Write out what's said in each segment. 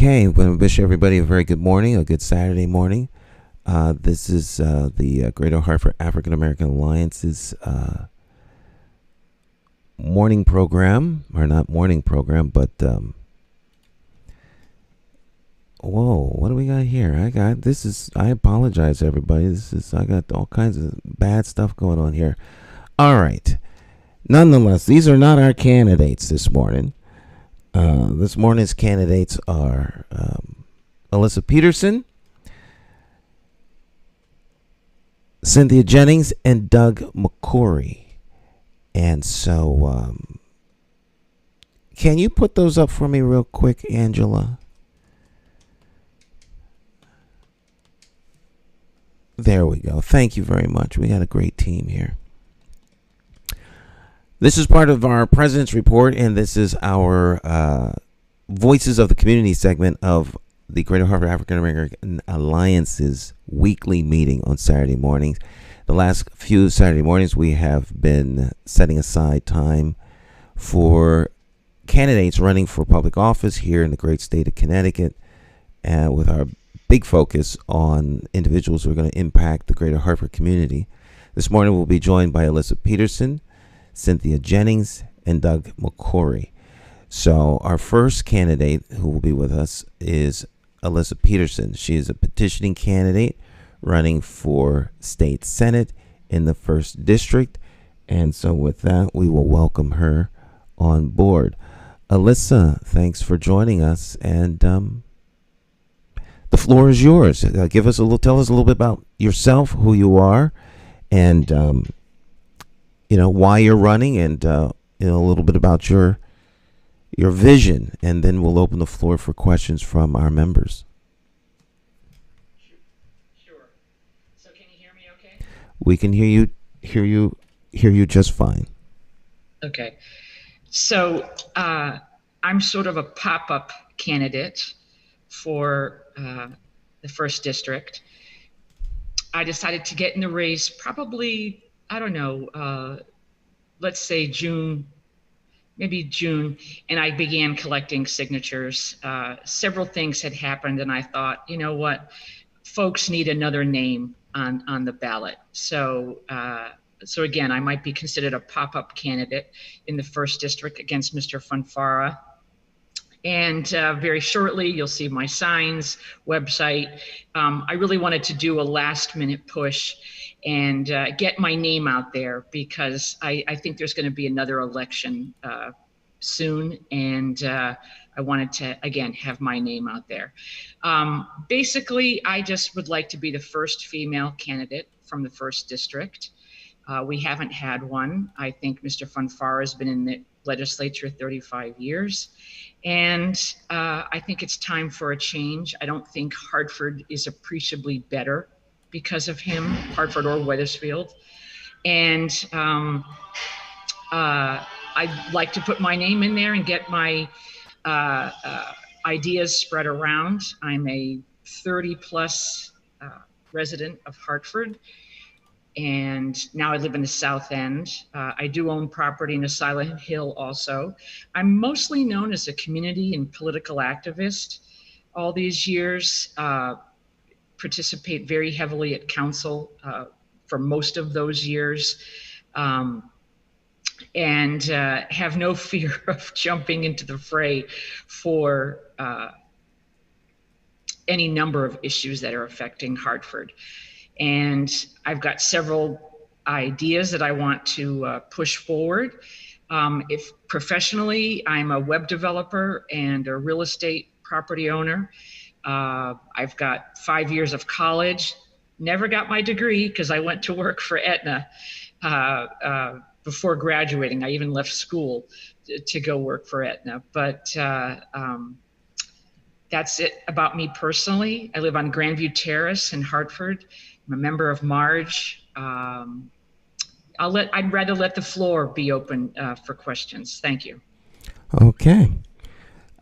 Okay, we wish everybody a very good morning, a good Saturday morning. This is the Greater Hartford African American Alliance's morning program, or not morning program, but whoa, what do we got here? I apologize, everybody. I got all kinds of bad stuff going on here. All right. Nonetheless, these are not our candidates this morning. This morning's candidates are Alyssa Peterson, Cynthia Jennings, and Doug McCrory. And so, can you put those up for me real quick, Angela? There we go. Thank you very much. We got a great team here. This is part of our President's Report, and this is our Voices of the Community segment of the Greater Hartford African American Alliance's weekly meeting on Saturday mornings. The last few Saturday mornings, we have been setting aside time for candidates running for public office here in the great state of Connecticut, with our big focus on individuals who are going to impact the Greater Hartford community. This morning, we'll be joined by Alyssa Peterson, Cynthia Jennings, and Doug McCrory. So our first candidate who will be with us is Alyssa Peterson. She is a petitioning candidate running for state senate in the 1st District. And so with that, we will welcome her on board. Alyssa, thanks for joining us. And the floor is yours. Tell us a little bit about yourself, who you are, and why you're running, and a little bit about your vision, and then we'll open the floor for questions from our members. Sure. So can you hear me okay? We can hear you just fine. Okay. So I'm sort of a pop-up candidate for the 1st District. I decided to get in the race probably, I don't know, let's say maybe June, and I began collecting signatures. Several things had happened, and I thought, you know what, folks need another name on the ballot. So again, I might be considered a pop-up candidate in the 1st District against Mr. Funfara. And very shortly, you'll see my signs, website. I really wanted to do a last-minute push and get my name out there, because I think there's going to be another election soon, and I wanted to, again, have my name out there. Basically, I just would like to be the first female candidate from the 1st District. We haven't had one. I think Mr. Funfara has been in the legislature 35 years. And I think it's time for a change. I don't think Hartford is appreciably better because of him, Hartford or Wethersfield. And I'd like to put my name in there and get my ideas spread around. I'm a 30-plus resident of Hartford, and now I live in the South End. I do own property in Silent Hill also. I'm mostly known as a community and political activist all these years. Participate very heavily at council for most of those years, and have no fear of jumping into the fray for any number of issues that are affecting Hartford. And I've got several ideas that I want to push forward. If professionally, I'm a web developer and a real estate property owner. I've got 5 years of college, never got my degree because I went to work for Aetna before graduating. I even left school to go work for Aetna. But that's it about me personally. I live on Grandview Terrace in Hartford. I'm a member of Marge. I'd rather let the floor be open for questions. Thank you. Okay.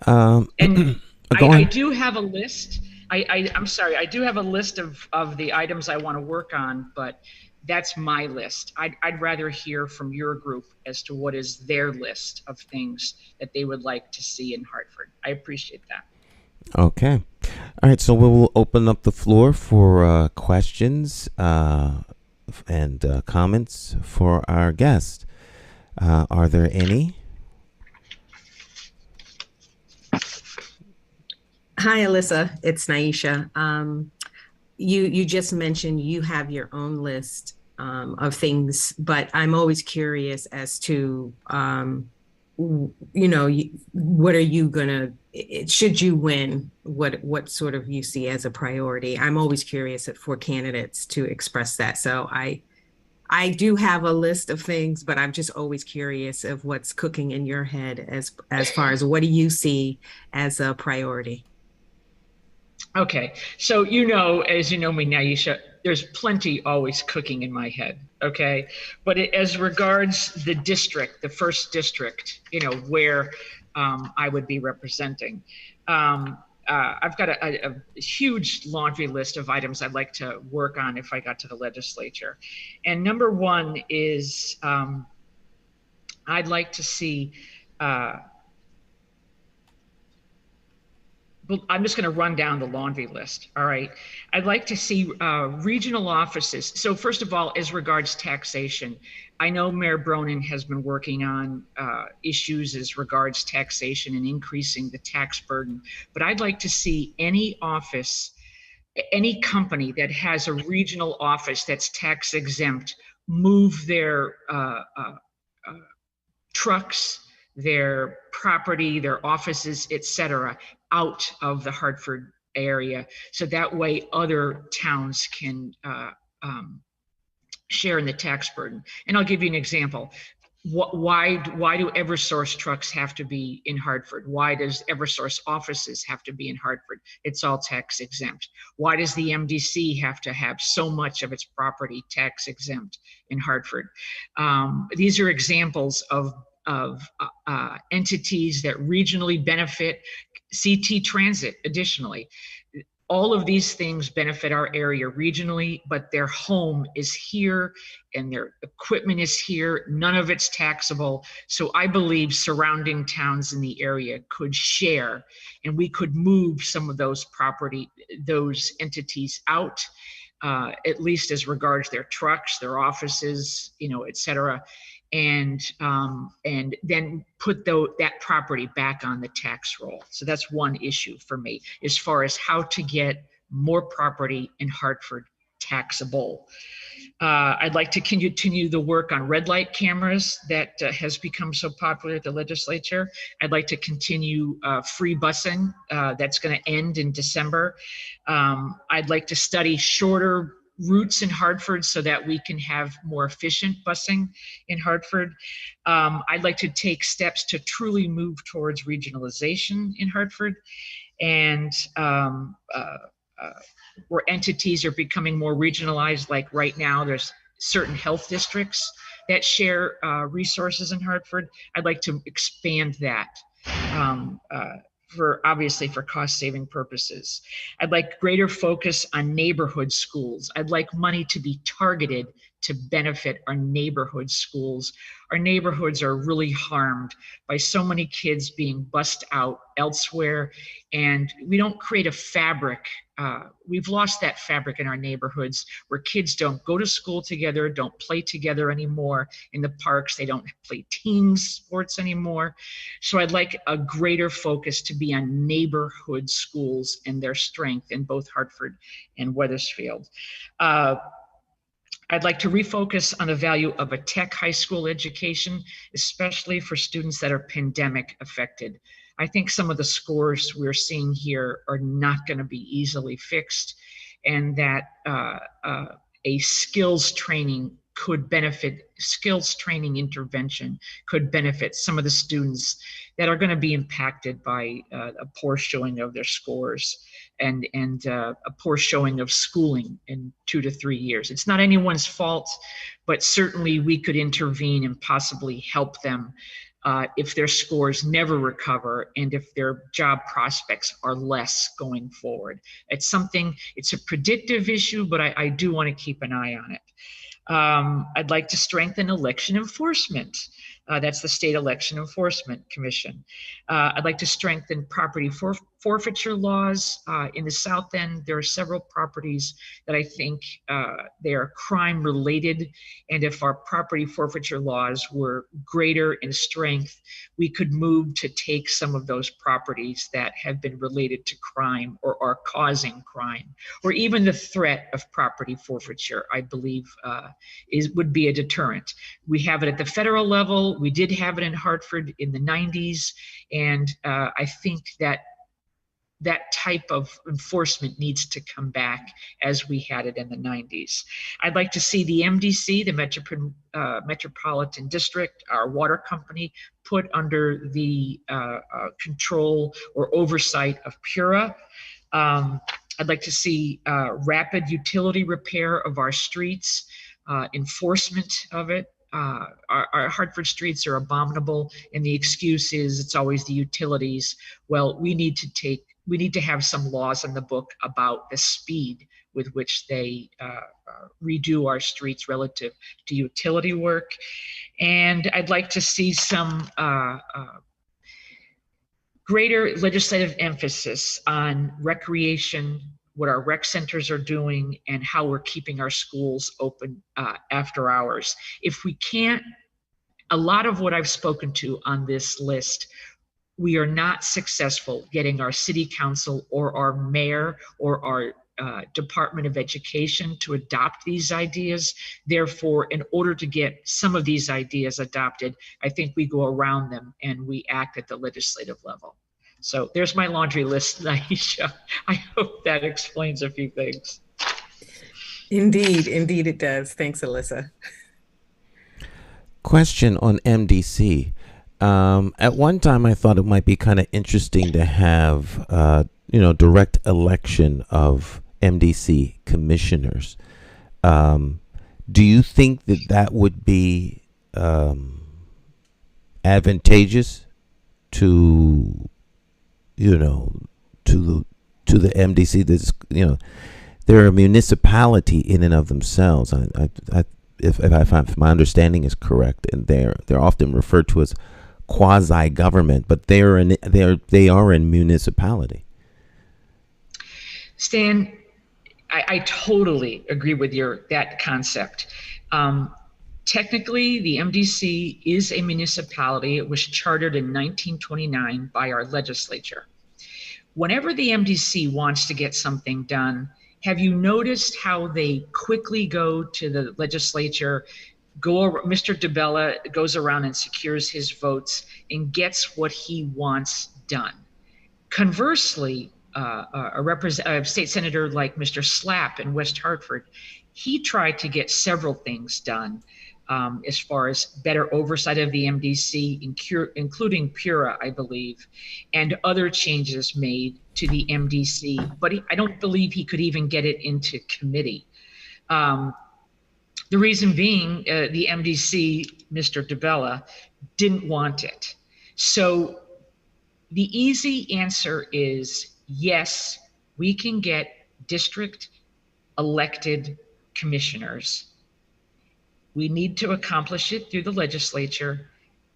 And I do have a list. I'm sorry. I do have a list of the items I want to work on, but that's my list. I'd rather hear from your group as to what is their list of things that they would like to see in Hartford. I appreciate that. Okay. All right. So we will open up the floor for questions and comments for our guest. Are there any? Hi, Alyssa. It's Naisha. You just mentioned you have your own list of things, but I'm always curious as to what are you gonna should you win? What sort of you see as a priority? I'm always curious for candidates to express that. So I do have a list of things, but I'm just always curious of what's cooking in your head as far as what do you see as a priority? Okay, so as you know me, Naisha, there's plenty always cooking in my head. Okay, but as regards the district, the first district, where I would be representing, I've got a huge laundry list of items I'd like to work on if I got to the legislature, and number one is I'd like to see. I'm just going to run down the laundry list. All right. I'd like to see regional offices. So first of all, as regards taxation, I know Mayor Bronin has been working on issues as regards taxation and increasing the tax burden. But I'd like to see any office, any company that has a regional office that's tax exempt, move their trucks, their property, their offices, etc., out of the Hartford area, so that way other towns can share in the tax burden. And I'll give you an example. Why do Eversource trucks have to be in Hartford? Why does Eversource offices have to be in Hartford? It's all tax exempt. Why does the MDC have to have so much of its property tax exempt in Hartford? These are examples of entities that regionally benefit. CT Transit, additionally. All of these things benefit our area regionally, but their home is here and their equipment is here. None of it's taxable. So I believe surrounding towns in the area could share, and we could move some of those those entities out, at least as regards their trucks, their offices, et cetera, and then put that property back on the tax roll. So that's one issue for me as far as how to get more property in Hartford taxable. I'd like to continue the work on red light cameras that has become so popular at the legislature. I'd like to continue free busing that's going to end in December. I'd like to study shorter routes in Hartford so that we can have more efficient busing in Hartford. I'd like to take steps to truly move towards regionalization in Hartford, and where entities are becoming more regionalized. Like right now, there's certain health districts that share resources in Hartford. I'd like to expand that. Obviously for cost saving purposes. I'd like greater focus on neighborhood schools. I'd like money to be targeted to benefit our neighborhood schools. Our neighborhoods are really harmed by so many kids being bussed out elsewhere, and we don't create a fabric. We've lost that fabric in our neighborhoods where kids don't go to school together, don't play together anymore in the parks. They don't play team sports anymore. So I'd like a greater focus to be on neighborhood schools and their strength in both Hartford and Wethersfield. I'd like to refocus on the value of a tech high school education, especially for students that are pandemic affected. I think some of the scores we're seeing here are not going to be easily fixed, and that a skills training intervention could benefit some of the students that are going to be impacted by a poor showing of their scores and a poor showing of schooling in 2 to 3 years. It's not anyone's fault, but certainly we could intervene and possibly help them if their scores never recover and if their job prospects are less going forward. It's a predictive issue, but I do want to keep an eye on it. I'd like to strengthen election enforcement. That's the State Election Enforcement Commission. I'd like to strengthen property forfeiture laws. In the South End, there are several properties that I think they are crime related. And if our property forfeiture laws were greater in strength, we could move to take some of those properties that have been related to crime or are causing crime, or even the threat of property forfeiture, I believe would be a deterrent. We have it at the federal level. We did have it in Hartford in the 90s. And I think that type of enforcement needs to come back as we had it in the 90s. I'd like to see the MDC, the Metropolitan District, our water company, put under the control or oversight of PURA. I'd like to see rapid utility repair of our streets, enforcement of it. Our Hartford streets are abominable, and the excuse is it's always the utilities. Well, we need to have some laws in the book about the speed with which they redo our streets relative to utility work. And I'd like to see some greater legislative emphasis on recreation, what our rec centers are doing, and how we're keeping our schools open after hours. If we can't, a lot of what I've spoken to on this list, we are not successful getting our city council or our mayor or our Department of Education to adopt these ideas. Therefore, in order to get some of these ideas adopted, I think we go around them and we act at the legislative level. So there's my laundry list, Naisha. I hope that explains a few things. Indeed it does. Thanks, Alyssa. Question on MDC. At one time, I thought it might be kind of interesting to have, direct election of MDC commissioners. Do you think that would be advantageous to the MDC? That's, they're a municipality in and of themselves. If my understanding is correct, and they're often referred to as quasi-government, but they are in municipality. Stan, I totally agree with that concept. Technically, the MDC is a municipality. It was chartered in 1929 by our legislature. Whenever the MDC wants to get something done, have you noticed how they quickly go to the legislature? Mr. DeBella goes around and secures his votes and gets what he wants done. Conversely, a state senator like Mr. Slapp in West Hartford, he tried to get several things done as far as better oversight of the MDC, including PURA, I believe, and other changes made to the MDC. But I don't believe he could even get it into committee. The reason being, the MDC, Mr. DeBella, didn't want it. So the easy answer is yes, we can get district elected commissioners. We need to accomplish it through the legislature,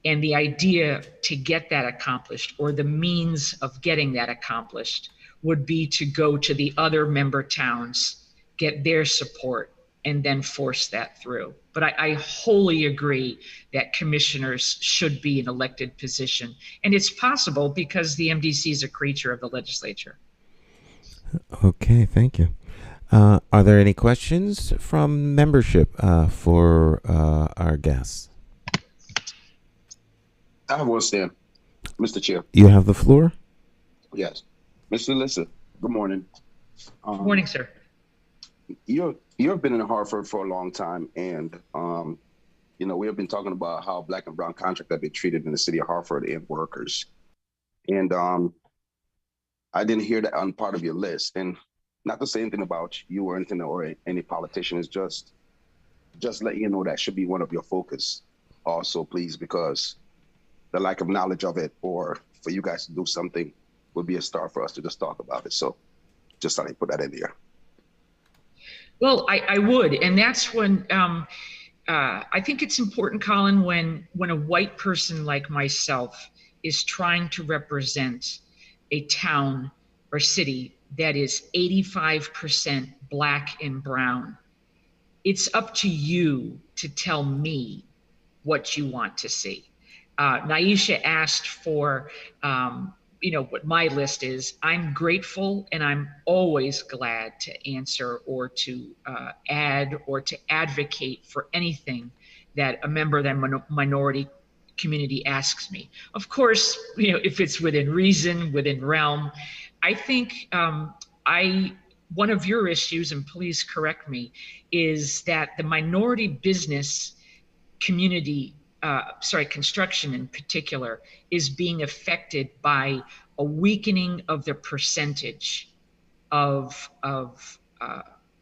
and the idea to get that accomplished, or the means of getting that accomplished, would be to go to the other member towns, get their support, and then force that through. But I wholly agree that commissioners should be an elected position. And it's possible because the MDC is a creature of the legislature. Okay, thank you. Are there any questions from membership for our guests? I have one, Stan. Mr. Chair. You have the floor? Yes. Mr. Alyssa, good morning. Good morning, sir. You've been in Hartford for a long time, and we have been talking about how Black and brown contractors have been treated in the city of Hartford and workers. And I didn't hear that on part of your list. And not to say anything about you or anything or any politician, is just let you know that should be one of your focus also, please, because the lack of knowledge of it, or for you guys to do something, would be a start for us to just talk about it. So just thought I'd put that in there. Well, I would, and that's when I think it's important, Colin, when a white person like myself is trying to represent a town or city that is 85% Black and brown, it's up to you to tell me what you want to see. Naisha asked for, what my list is. I'm grateful and I'm always glad to answer or to add or to advocate for anything that a member of the minority community asks me. Of course, if it's within reason, within realm. I think one of your issues, and please correct me, is that the minority business community, construction in particular, is being affected by a weakening of the percentage of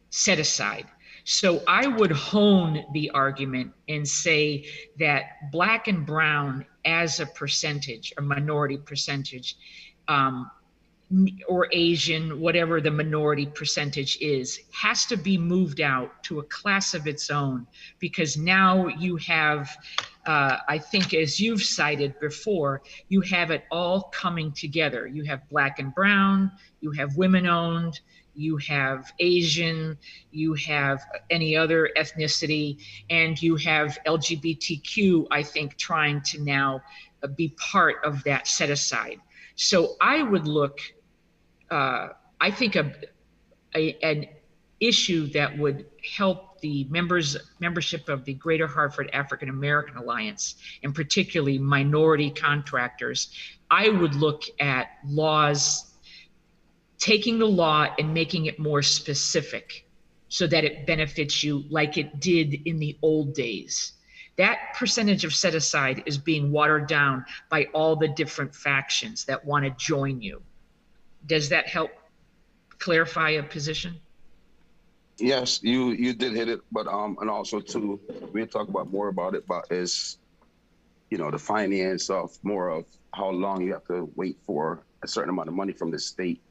set aside. So I would hone the argument and say that Black and brown as a percentage, or minority percentage, or Asian, whatever the minority percentage is, has to be moved out to a class of its own, because now you have, I think as you've cited before, you have it all coming together. You have Black and brown, you have women owned, you have Asian, you have any other ethnicity, and you have LGBTQ, I think, trying to now be part of that set aside. So I would look, I think an issue that would help the membership of the Greater Hartford African American Alliance, and particularly minority contractors, I would look at laws, taking the law and making it more specific so that it benefits you like it did in the old days. That percentage of set aside is being watered down by all the different factions that want to join you. Does that help clarify a position? Yes, you did hit it, but and also too, we'll talk about more about it, but is, the finance of more of how long you have to wait for a certain amount of money from the state.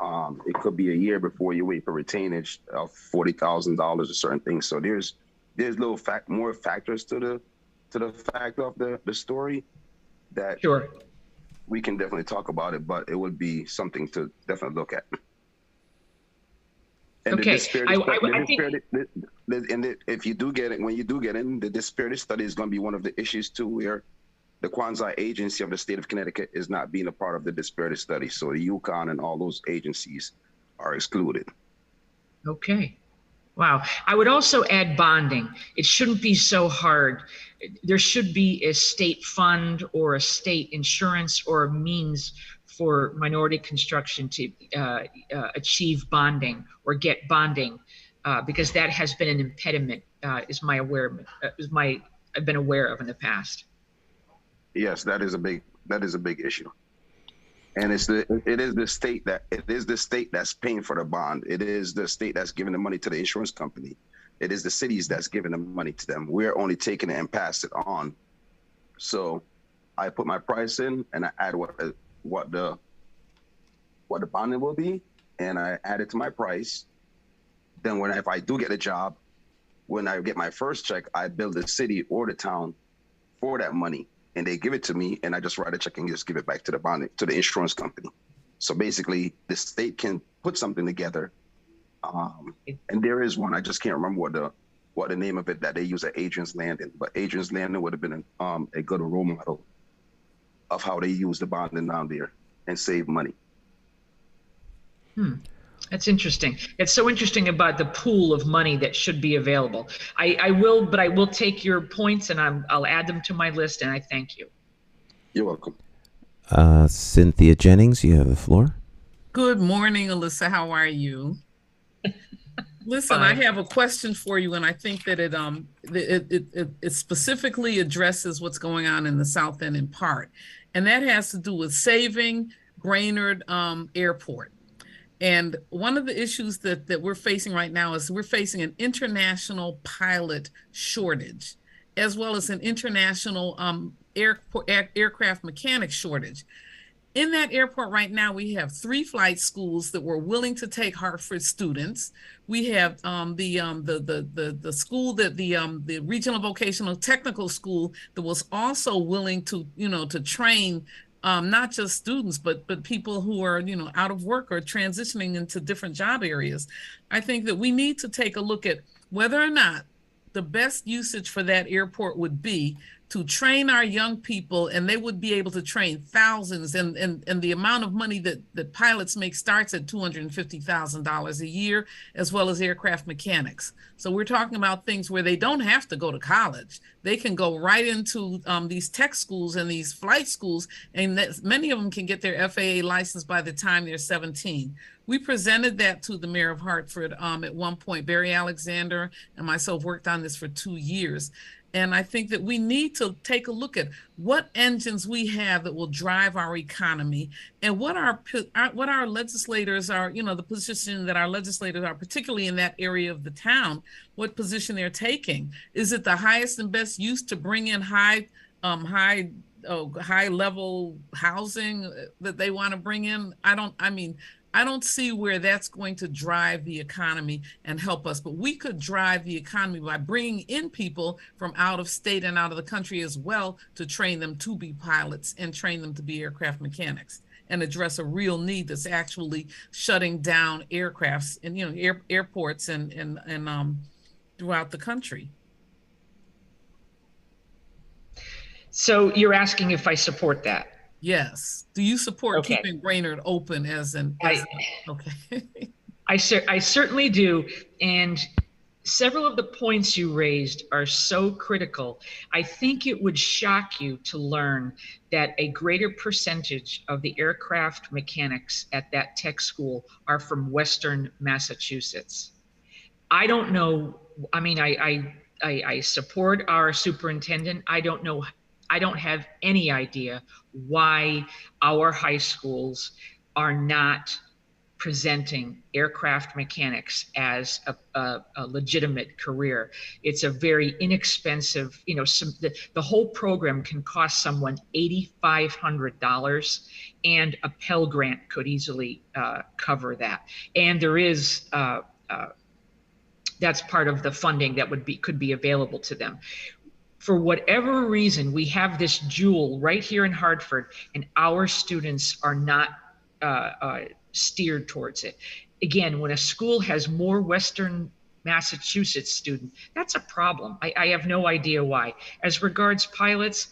It could be a year before you wait for retainage of $40,000 or certain things. So there's more factors to the fact of the story that sure we can definitely talk about it, but it would be something to definitely look at. And okay, if you do get it, when you do get in, the disparity study is going to be one of the issues too, where the Kwanzaa agency of the state of Connecticut is not being a part of the disparity study. So the Yukon and all those agencies are excluded. Okay. Wow. I would also add bonding. It shouldn't be so hard. There should be a state fund or a state insurance or a means for minority construction to achieve bonding or get bonding, because that has been an impediment, I've been aware of in the past. Yes, that is a big issue. And it is the state that's paying for the bond. It is the state that's giving the money to the insurance company. It is the cities that's giving the money to them. We're only taking it and pass it on. So I put my price in and I add what the bonding will be, and I add it to my price. Then if I do get a job, when I get my first check, I bill the city or the town for that money, and they give it to me, and I just write a check and just give it back to the insurance company. So basically, the state can put something together, and there is one. I just can't remember what the name of it that they use at Adrian's Landing, but Adrian's Landing would have been a good role model of how they use the bonding down there and save money. That's interesting. It's so interesting about the pool of money that should be available. I will take your points and I'll add them to my list, and I thank you. You're welcome. Cynthia Jennings, you have the floor. Good morning, Alyssa. How are you? Listen, I have a question for you, and I think that it specifically addresses what's going on in the South End in part, and that has to do with saving Brainerd Airport. And one of the issues that we're facing right now is we're facing an international pilot shortage, as well as an international aircraft mechanic shortage. In that airport right now, we have 3 flight schools that were willing to take Hartford students. We have the school that the Regional Vocational Technical School that was also willing to to train not just students, but people who are, out of work or transitioning into different job areas. I think that we need to take a look at whether or not the best usage for that airport would be to train our young people, and they would be able to train thousands, and the amount of money that pilots make starts at $250,000 a year, as well as aircraft mechanics. So we're talking about things where they don't have to go to college. They can go right into these tech schools and these flight schools, and many of them can get their FAA license by the time they're 17. We presented that to the mayor of Hartford at one point. Barry Alexander and myself worked on this for 2 years. And I think that we need to take a look at what engines we have that will drive our economy, and what our legislators are, the position that our legislators are, particularly in that area of the town, what position they're taking. Is it the highest and best use to bring in high level housing that they want to bring in? I don't see where that's going to drive the economy and help us, but we could drive the economy by bringing in people from out of state and out of the country as well, to train them to be pilots and train them to be aircraft mechanics, and address a real need that's actually shutting down aircrafts and airports and throughout the country. So you're asking if I support that? Yes. Do you support keeping Brainerd open okay. I certainly do. And several of the points you raised are so critical. I think it would shock you to learn that a greater percentage of the aircraft mechanics at that tech school are from Western Massachusetts. I don't know. I mean, I support our superintendent. I don't have any idea why our high schools are not presenting aircraft mechanics as a legitimate career. It's a very inexpensive, the whole program can cost someone $8,500, and a Pell Grant could easily cover that. And there is, that's part of the funding that could be available to them. For whatever reason, we have this jewel right here in Hartford, and our students are not steered towards it. Again, when a school has more Western Massachusetts students, that's a problem. I have no idea why. As regards pilots,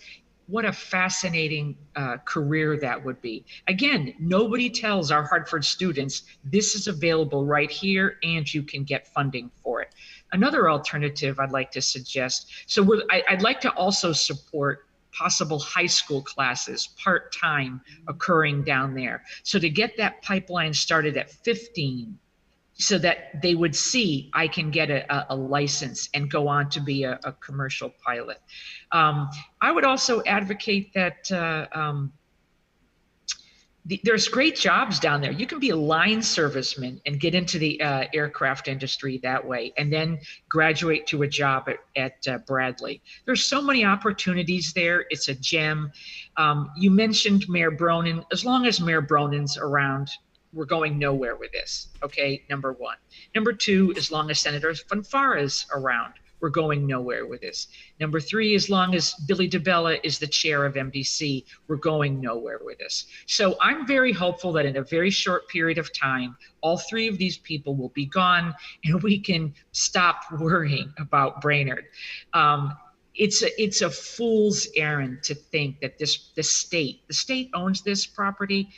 what a fascinating career that would be. Again, nobody tells our Hartford students this is available right here and you can get funding for it. Another alternative I'd like to suggest, I'd like to also support possible high school classes part-time occurring down there. So to get that pipeline started at 15, so that they would see I can get a license and go on to be a commercial pilot. I would also advocate that there's great jobs down there. You can be a line serviceman and get into the aircraft industry that way, and then graduate to a job at Bradley. There's so many opportunities there. It's a gem. You mentioned Mayor Bronin. As long as Mayor Bronin's around, we're going nowhere with this, okay, number one. Number two, as long as Senator Fanfara is around, we're going nowhere with this. Number three, as long as Billy DeBella is the chair of MDC, we're going nowhere with this. So I'm very hopeful that in a very short period of time, all three of these people will be gone and we can stop worrying about Brainerd. It's a fool's errand to think that the state owns this property.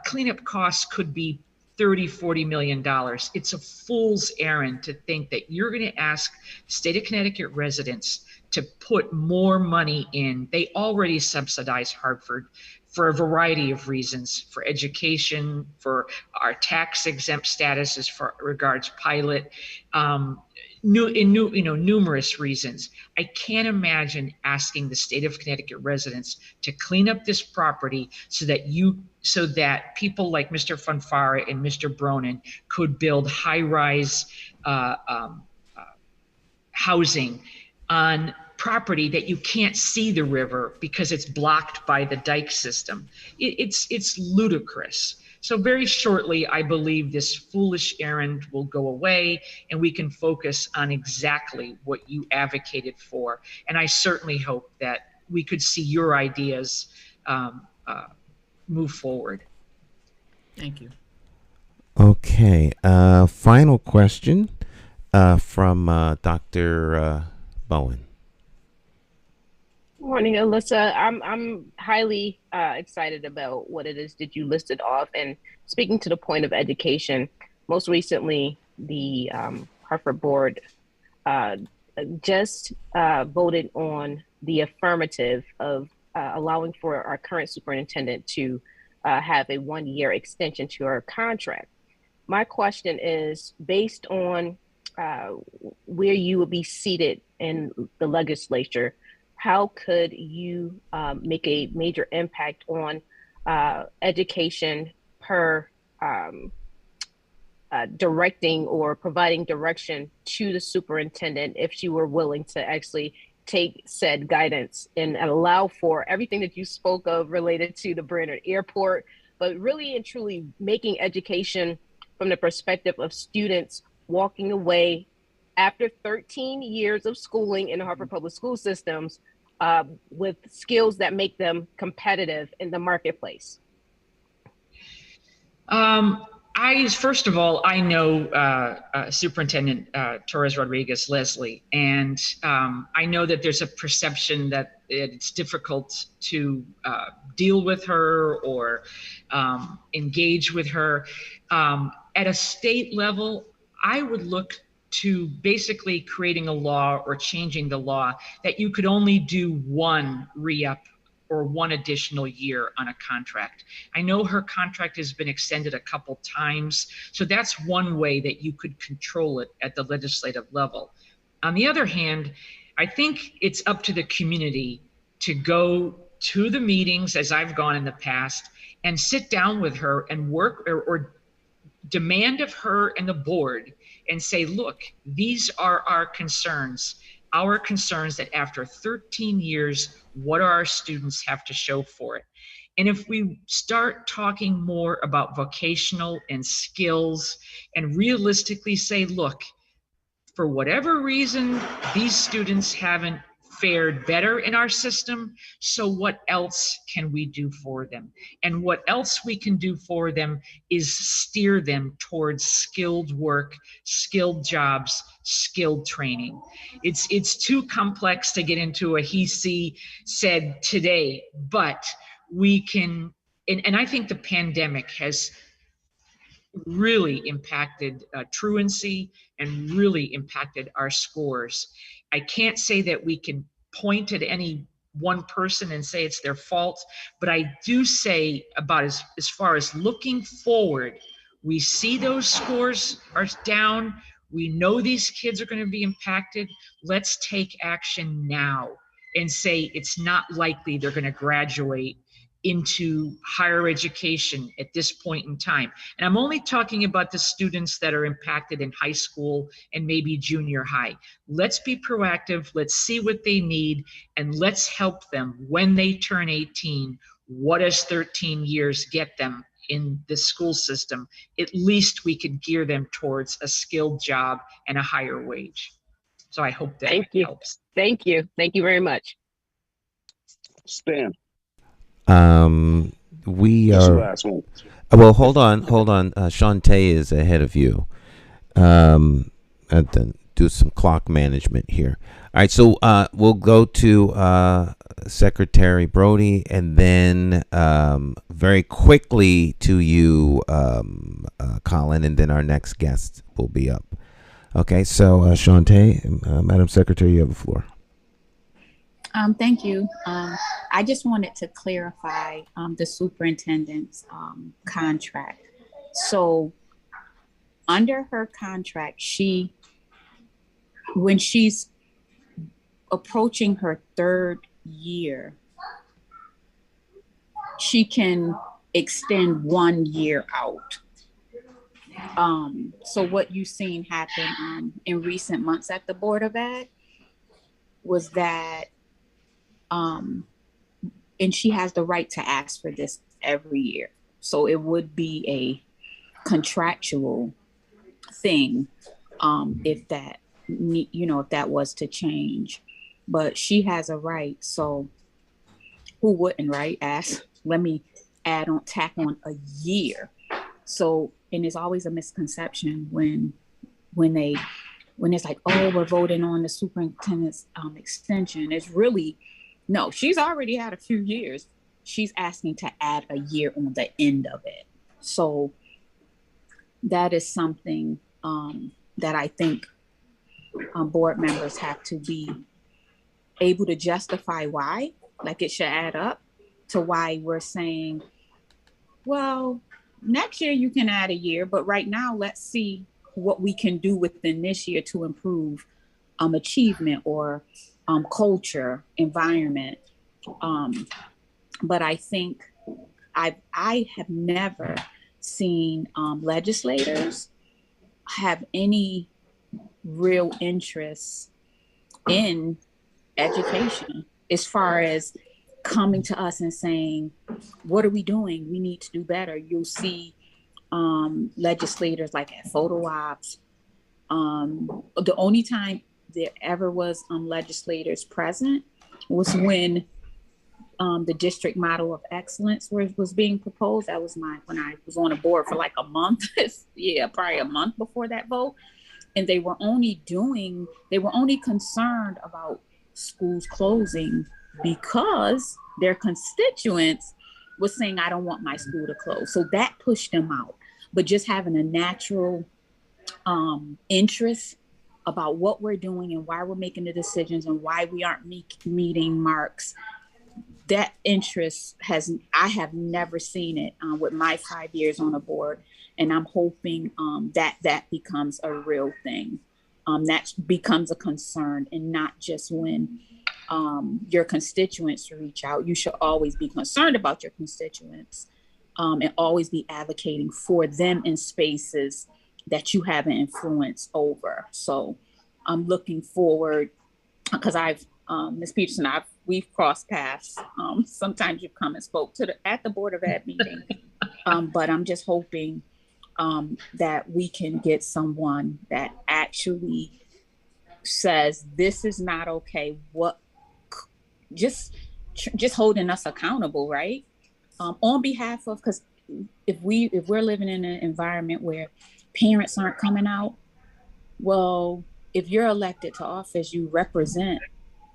Cleanup costs could be $30–40 million. It's a fool's errand to think that you're going to ask state of Connecticut residents to put more money in. They already subsidize Hartford for a variety of reasons, for education, for our tax exempt status as far regards pilot, numerous reasons. I can't imagine asking the state of Connecticut residents to clean up this property so that people like Mr. Fanfara and Mr. Bronin could build high-rise housing on property that you can't see the river because it's blocked by the dike system. It's ludicrous. So very shortly, I believe this foolish errand will go away and we can focus on exactly what you advocated for. And I certainly hope that we could see your ideas move forward. Thank you. Okay. Final question from Dr. Bowen. Morning, Alyssa. I'm highly excited about what it is that you listed off. And speaking to the point of education, most recently, the Hartford Board just voted on the affirmative of allowing for our current superintendent to have a 1-year extension to her contract. My question is, based on where you would be seated in the legislature, how could you make a major impact on education per directing or providing direction to the superintendent if she were willing to actually take said guidance and allow for everything that you spoke of related to the Brainerd Airport, but really and truly making education from the perspective of students walking away after 13 years of schooling in the Hartford Public School systems with skills that make them competitive in the marketplace? First of all, I know Superintendent Torres Rodriguez Leslie, and I know that there's a perception that it's difficult to deal with her or engage with her. At a state level, I would look to basically creating a law or changing the law that you could only do one re-up or one additional year on a contract. I know her contract has been extended a couple times, so that's one way that you could control it at the legislative level. On the other hand, I think it's up to the community to go to the meetings, as I've gone in the past, and sit down with her and work or demand of her and the board and say, look, these are our concerns that after 13 years, what do our students have to show for it? And if we start talking more about vocational and skills and realistically say, look, for whatever reason, these students haven't fared better in our system, so what else can we do for them? And what else we can do for them is steer them towards skilled work, skilled jobs, skilled training. It's too complex to get into a he said today, but we can, and I think the pandemic has really impacted truancy and really impacted our scores. I can't say that we can point at any one person and say it's their fault, but I do say about as far as looking forward, we see those scores are down. We know these kids are going to be impacted. Let's take action now and say it's not likely they're going to graduate into higher education at this point in time. And I'm only talking about the students that are impacted in high school and maybe junior high. Let's be proactive, let's see what they need, and let's help them when they turn 18. What does 13 years get them in the school system? At least we could gear them towards a skilled job and a higher wage. So I hope that helps. Thank you. Thank you very much. Stan. We That's the are. last one. Well, hold on. Shantae is ahead of you. Do some clock management here. All right, so we'll go to Secretary Brody, and then very quickly to you, Colin, and then our next guest will be up. Okay, so Shantae, Madam Secretary, you have the floor. Thank you. I just wanted to clarify the superintendent's contract. So under her contract, when she's approaching her 3rd year, she can extend 1 year out. So what you've seen happen in recent months at the Board of Ed was that and she has the right to ask for this every year. So it would be a contractual thing if that, if that was to change. But she has a right. So who wouldn't, right? Ask let me tack on a year. So, and there's always a misconception when it's like, oh, we're voting on the superintendent's extension. It's really, no, she's already had a few years. She's asking to add a year on the end of it. So that is something that I think board members have to be able to justify why, like it should add up to why we're saying, well, next year you can add a year, but right now let's see what we can do within this year to improve achievement or culture, environment. But I think I have never seen legislators have any real interest in education as far as coming to us and saying, what are we doing? We need to do better. You'll see legislators like at photo ops. The only time there ever was legislators present was when the district model of excellence was being proposed. That was when I was on a board for like a month. Yeah, probably a month before that vote. And they were only concerned about schools closing because their constituents was saying, I don't want my school to close. So that pushed them out. But just having a natural interest about what we're doing and why we're making the decisions and why we aren't meeting marks, that interest I have never seen it with my 5 years on the board. And I'm hoping that becomes a real thing. That becomes a concern, and not just when your constituents reach out. You should always be concerned about your constituents and always be advocating for them in spaces that you have an influence over. So I'm looking forward, because Ms. Peterson, we've crossed paths. Sometimes you've come and spoke at the Board of Ed meeting, but I'm just hoping that we can get someone that actually says this is not okay. Just holding us accountable, right? On behalf of, because if we're living in an environment where parents aren't coming out, well, if you're elected to office, you represent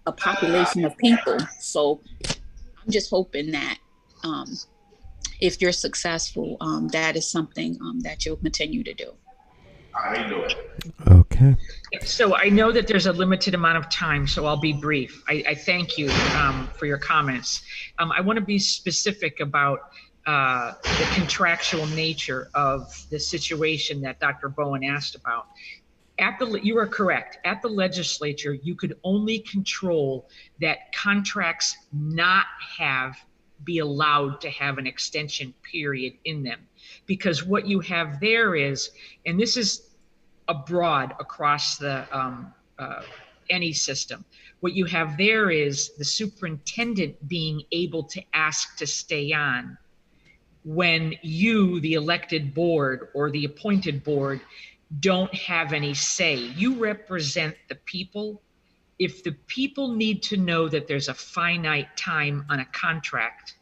a population of people. So I'm just hoping that if you're successful, that is something that you'll continue to do. Okay. So I know that there's a limited amount of time, so I'll be brief. I thank you for your comments. I want to be specific about the contractual nature of the situation that Dr. Bowen asked about. You are correct. At the legislature, you could only control that contracts not be allowed to have an extension period in them. Because what you have there is, and this is abroad across the any system, what you have there is the superintendent being able to ask to stay on when you, the elected board or the appointed board, don't have any say. You represent the people. If the people need to know that there's a finite time on a contract,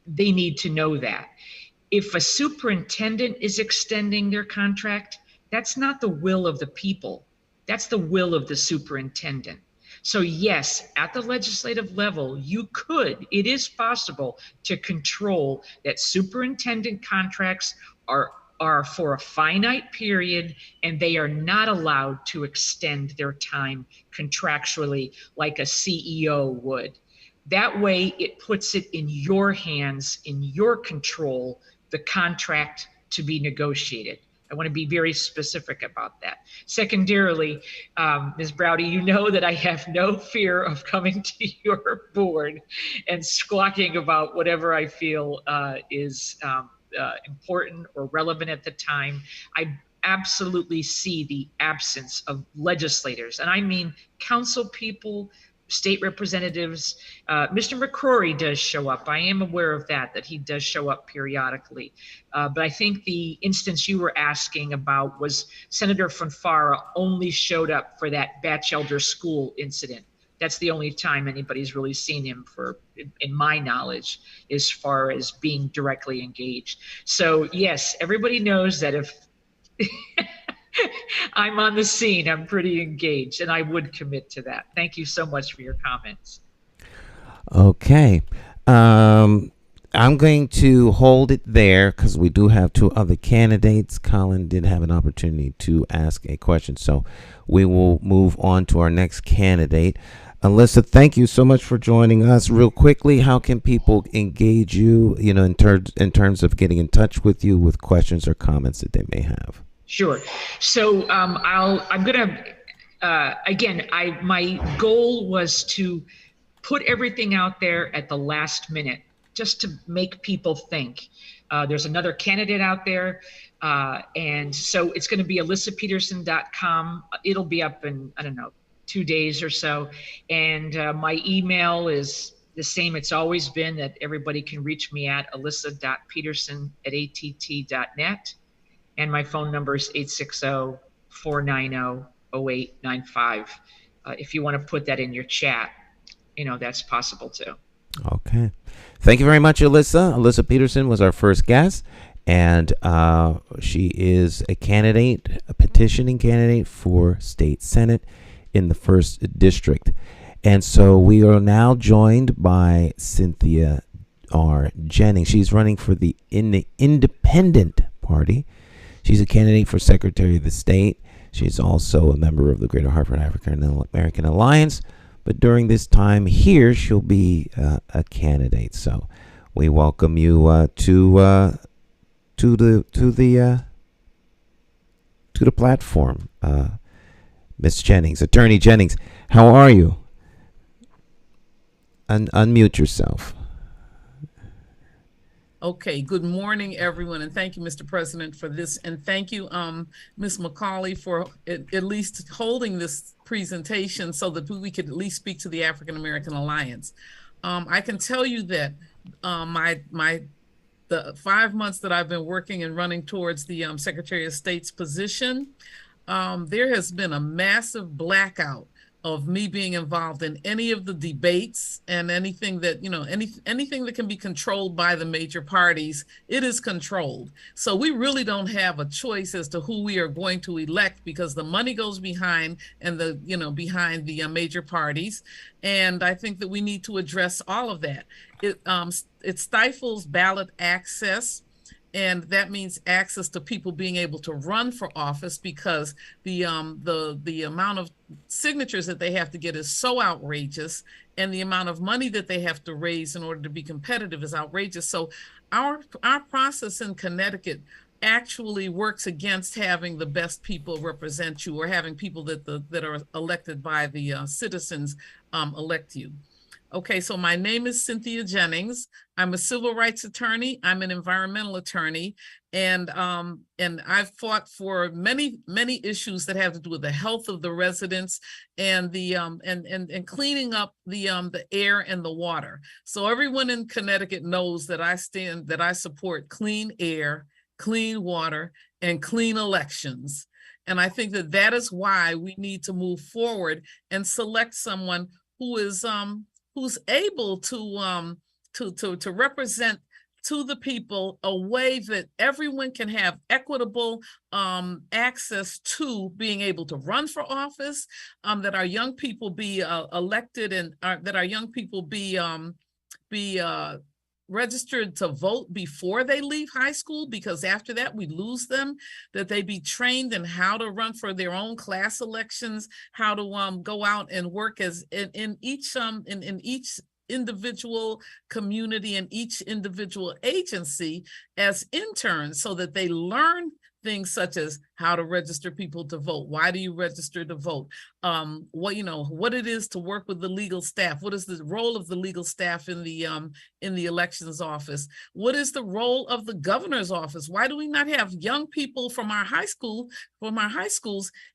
they need to know that. If a superintendent is extending their contract, that's not the will of the people. That's the will of the superintendent. So yes, at the legislative level, it is possible to control that superintendent contracts are for a finite period, and they are not allowed to extend their time contractually like a CEO would. That way, it puts it in your hands, in your control, the contract to be negotiated. I want to be very specific about that. Secondarily, Ms. Browdy, you know that I have no fear of coming to your board and squawking about whatever I feel is important or relevant at the time. I absolutely see the absence of legislators, and I mean council people, state representatives. Mr. McCrory does show up. I am aware of that he does show up periodically. But I think the instance you were asking about was Senator Fanfara only showed up for that Batchelder School incident. That's the only time anybody's really seen him for, in my knowledge, as far as being directly engaged. So yes, everybody knows that if I'm on the scene, I'm pretty engaged, and I would commit to that. Thank you so much for your comments. Okay. I'm going to hold it there because we do have two other candidates. Colin did have an opportunity to ask a question, so we will move on to our next candidate. Alyssa, thank you so much for joining us. Real quickly, how can people engage you, in terms of getting in touch with you with questions or comments that they may have? Sure. So I'm gonna again. My goal was to put everything out there at the last minute, just to make people think. There's another candidate out there, and so it's going to be alyssapeterson.com. It'll be up in, I don't know, 2 days or so. And my email is the same it's always been, that everybody can reach me at alyssa.peterson@att.net. And my phone number is 860-490-0895. If you want to put that in your chat, that's possible too. Okay. Thank you very much, Alyssa. Alyssa Peterson was our first guest, and she is a petitioning candidate for state senate in the 1st District. And so we are now joined by Cynthia Jennings. She's running for the Independent Party. She's a candidate for Secretary of the State. She's also a member of the Greater Hartford African American Alliance. But during this time here, she'll be a candidate. So we welcome you to the platform, Miss Jennings, Attorney Jennings. How are you? Unmute yourself. Okay, good morning, everyone, and thank you, Mr. President, for this, and thank you, Ms. McCauley, for at least holding this presentation so that we could at least speak to the African American Alliance. I can tell you that the 5 months that I've been working and running towards the Secretary of State's position, there has been a massive blackout of me being involved in any of the debates and anything that, anything that can be controlled by the major parties, it is controlled. So we really don't have a choice as to who we are going to elect, because the money goes behind behind the major parties. And I think that we need to address all of that. It stifles ballot access. And that means access to people being able to run for office, because the amount of signatures that they have to get is so outrageous, and the amount of money that they have to raise in order to be competitive is outrageous. So our process in Connecticut actually works against having the best people represent you, or having people that are elected by the citizens elect you. Okay, so my name is Cynthia Jennings. I'm a civil rights attorney. I'm an environmental attorney, and I've fought for many issues that have to do with the health of the residents and the and cleaning up the air and the water. So everyone in Connecticut knows that I support clean air, clean water, and clean elections. And I think that is why we need to move forward and select someone who is who's able to represent to the people a way that everyone can have equitable access to being able to run for office, that our young people be elected, and that our young people be registered to vote before they leave high school, because after that we lose them, that they be trained in how to run for their own class elections, how to go out and work as in each individual community and each individual agency as interns, so that they learn things such as how to register people to vote. Why do you register to vote? What it is to work with the legal staff. What is the role of the legal staff in the elections office? What is the role of the governor's office? Why do we not have young people from our high schools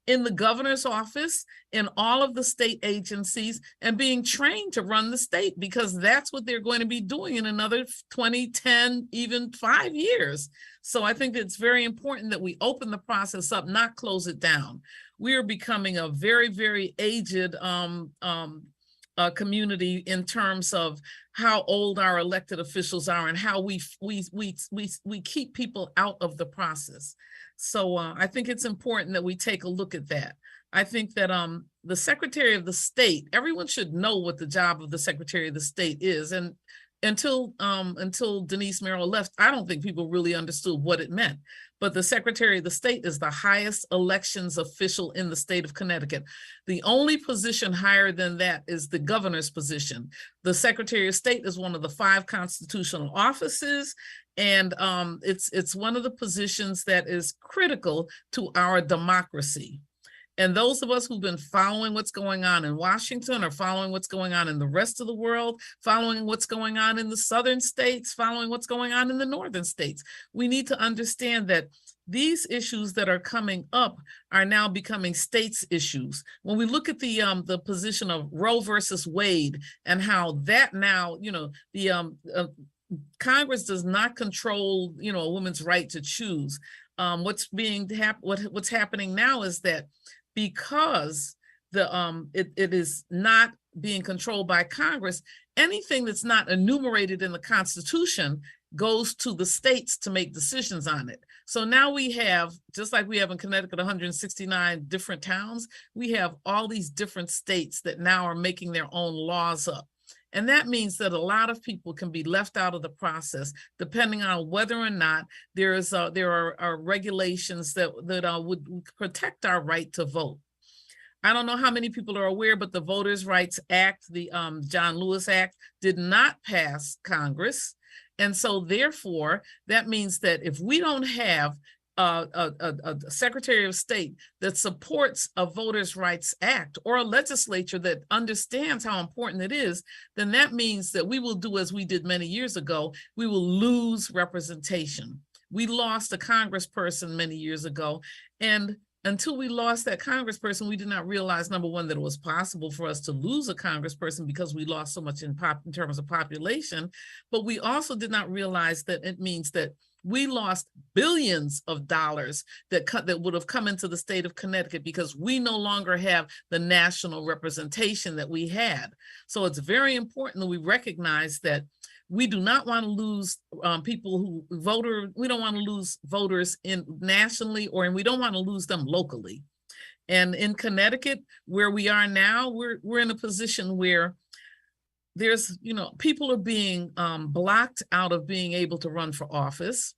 in the governor's office, in all of the state agencies, and being trained to run the state? Because that's what they're going to be doing in another 20, 10, even 5 years. So I think it's very important that we open the process up, not close it down. We are becoming a very, very aged community in terms of how old our elected officials are and how we keep people out of the process. So I think it's important that we take a look at that. I think that the Secretary of the State, everyone should know what the job of the Secretary of the State is. And until Denise Merrill left, I don't think people really understood what it meant. But the Secretary of the State is the highest elections official in the state of Connecticut. The only position higher than that is the governor's position. The Secretary of State is one of the 5 constitutional offices, and it's one of the positions that is critical to our democracy. And those of us who've been following what's going on in Washington or following what's going on in the rest of the world, following what's going on in the southern states, following what's going on in the northern states, we need to understand that these issues that are coming up are now becoming states' issues. When we look at the position of Roe versus Wade and how that now, Congress does not control, a woman's right to choose. What's happening now is that because it is not being controlled by Congress, anything that's not enumerated in the Constitution goes to the states to make decisions on it. So now we have, just like we have in Connecticut, 169 different towns, we have all these different states that now are making their own laws up. And that means that a lot of people can be left out of the process, depending on whether or not there are regulations that would protect our right to vote. I don't know how many people are aware, but the Voters' Rights Act, the John Lewis Act, did not pass Congress. And so therefore, that means that if we don't have a Secretary of State that supports a Voters' Rights Act or a legislature that understands how important it is, then that means that we will do as we did many years ago. We will lose representation. We lost a congressperson many years ago, and until we lost that congressperson, we did not realize, number one, that it was possible for us to lose a congressperson because we lost so much in terms of population, but we also did not realize that it means that we lost billions of dollars that would have come into the state of Connecticut because we no longer have the national representation that we had. So it's very important that we recognize that we do not want to lose people who we don't want to lose voters nationally, and we don't want to lose them locally. And in Connecticut, where we are now, we're in a position where there's, people are being blocked out of being able to run for office.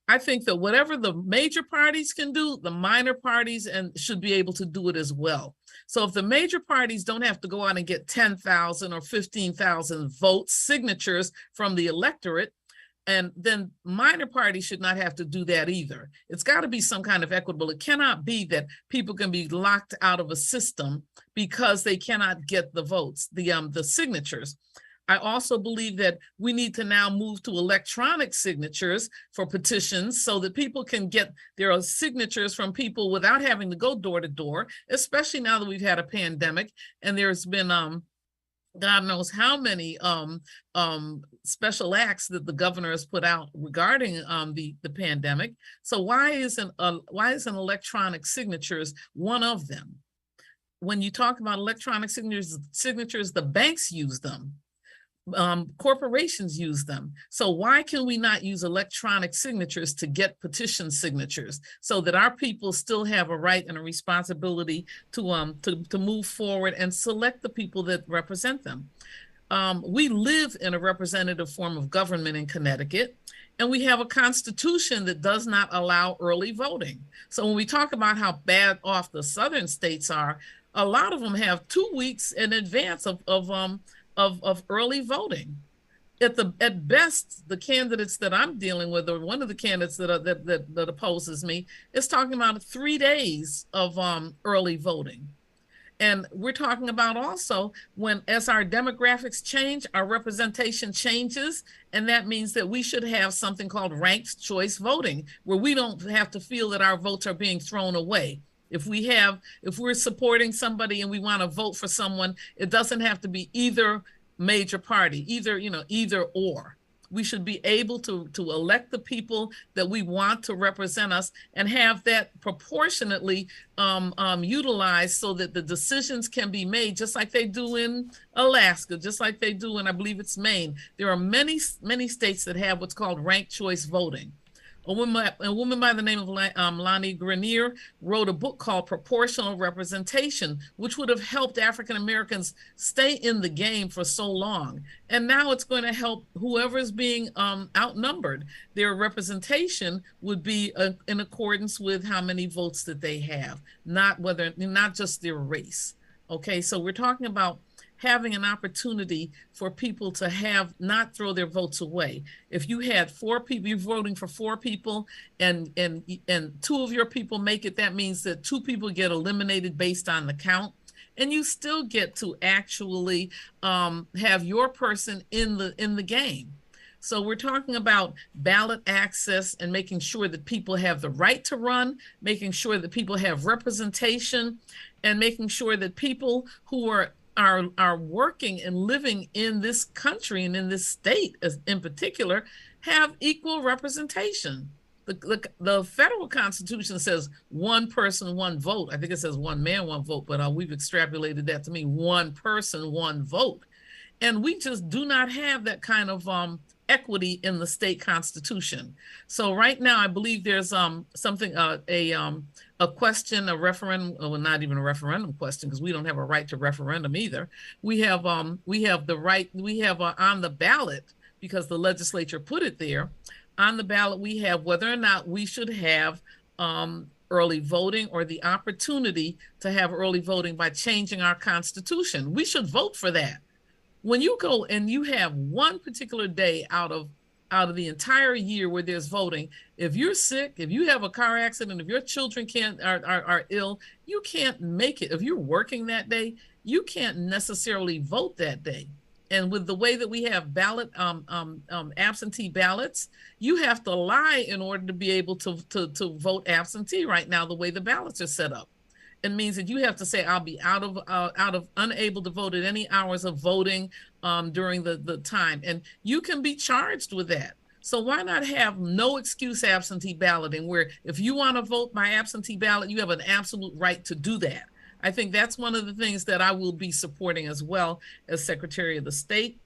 I think that whatever the major parties can do, the minor parties should be able to do it as well. So if the major parties don't have to go out and get 10,000 or 15,000 signatures from the electorate, and then minor parties should not have to do that either. It's got to be some kind of equitable. It cannot be that people can be locked out of a system because they cannot get the votes, the signatures. I also believe that we need to now move to electronic signatures for petitions so that people can get their signatures from people without having to go door to door, especially now that we've had a pandemic and there's been God knows how many special acts that the governor has put out regarding the pandemic. So why isn't electronic signatures one of them? When you talk about electronic signatures, the banks use them. Corporations use them. So why can we not use electronic signatures to get petition signatures so that our people still have a right and a responsibility to move forward and select the people that represent them? We live in a representative form of government in Connecticut, and we have a constitution that does not allow early voting. So when we talk about how bad off the southern states are, a lot of them have 2 weeks in advance of early voting. At best, the candidates that I'm dealing with, or one of the candidates that opposes me, is talking about 3 days of early voting. And we're talking about also as our demographics change, our representation changes, and that means that we should have something called ranked choice voting, where we don't have to feel that our votes are being thrown away. If we're supporting somebody and we want to vote for someone, it doesn't have to be either major party, either or. We should be able to elect the people that we want to represent us and have that proportionately utilized so that the decisions can be made just like they do in Alaska, just like they do in, I believe it's Maine. There are many states that have what's called ranked choice voting. A woman by the name of Lonnie Grenier wrote a book called Proportional Representation, which would have helped African Americans stay in the game for so long. And now it's going to help whoever is being outnumbered. Their representation would be in accordance with how many votes that they have, not just their race. Okay, so we're talking about having an opportunity for people to not throw their votes away. If you had 4 people, you're voting for 4 people, and 2 of your people make it, that means that 2 people get eliminated based on the count, and you still get to actually have your person in the game. So we're talking about ballot access and making sure that people have the right to run, making sure that people have representation, and making sure that people who are working and living in this country and in this state in particular have equal representation. The federal constitution says 1 person, 1 vote. I think it says 1 man, 1 vote, but we've extrapolated that to mean 1 person, 1 vote. And we just do not have that kind of equity in the state constitution. So right now, I believe there's a question, a referendum, well, not even a referendum question, because we don't have a right to referendum either. We have on the ballot, because the legislature put it there, on the ballot we have whether or not we should have early voting or the opportunity to have early voting by changing our constitution. We should vote for that. When you go and you have one particular day out of the entire year where there's voting, if you're sick, if you have a car accident, if your children are ill, you can't make it. If you're working that day, you can't necessarily vote that day. And with the way that we have ballot absentee ballots, you have to lie in order to be able to vote absentee right now, the way the ballots are set up. It means that you have to say, I'll be unable to vote at any hours of voting during the time. And you can be charged with that. So why not have no excuse absentee balloting, where if you want to vote by absentee ballot, you have an absolute right to do that. I think that's one of the things that I will be supporting as well as Secretary of the State.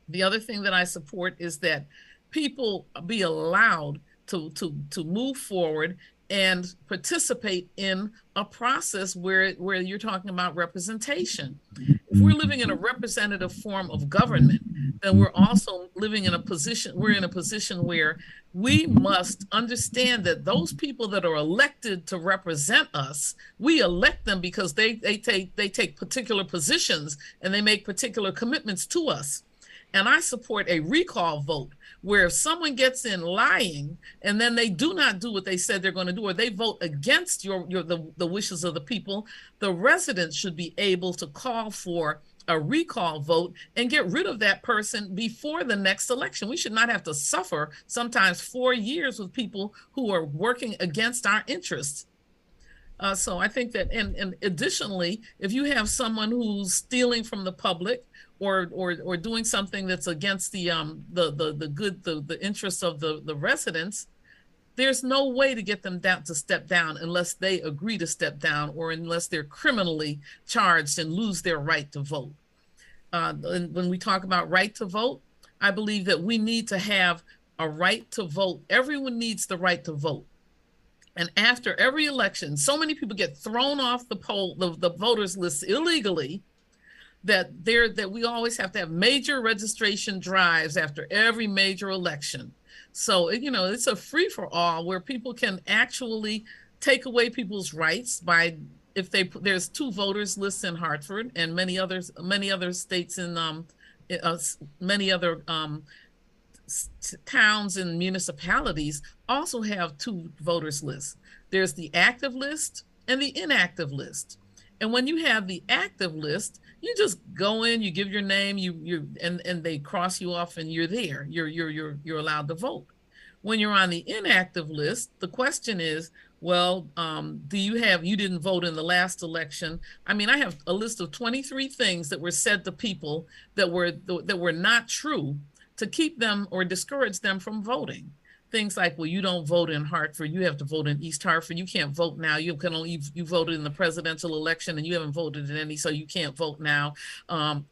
The other thing that I support is that people be allowed to move forward and participate in a process where you're talking about representation. If we're living in a representative form of government, then we're also living in a position where we must understand that those people that are elected to represent us, we elect them because they take particular positions and they make particular commitments to us. And I support a recall vote, where if someone gets in lying and then they do not do what they said they're going to do, or they vote against the wishes of the people, the residents should be able to call for a recall vote and get rid of that person before the next election. We should not have to suffer sometimes 4 years with people who are working against our interests. So I think that, and additionally, if you have someone who's stealing from the public or doing something that's against the interests of the residents, there's no way to get them to step down unless they agree to step down, or unless they're criminally charged and lose their right to vote. And when we talk about right to vote, I believe that we need to have a right to vote. Everyone needs the right to vote. And after every election, so many people get thrown off the voters list illegally, that we always have to have major registration drives after every major election. So, it's a free for all where people can actually take away people's rights by, there's 2 voters lists in Hartford, and many other states in many other towns and municipalities also have 2 voters lists. There's the active list and the inactive list. And when you have the active list, you just go in, you give your name, and they cross you off, and you're there. You're allowed to vote. When you're on the inactive list, the question is, well, you didn't vote in the last election. I mean, I have a list of 23 things that were said to people that were not true, to keep them or discourage them from voting. Things like, well, you don't vote in Hartford, you have to vote in East Hartford. You can't vote now. You can only, you voted in the presidential election and you haven't voted in any, so you can't vote now.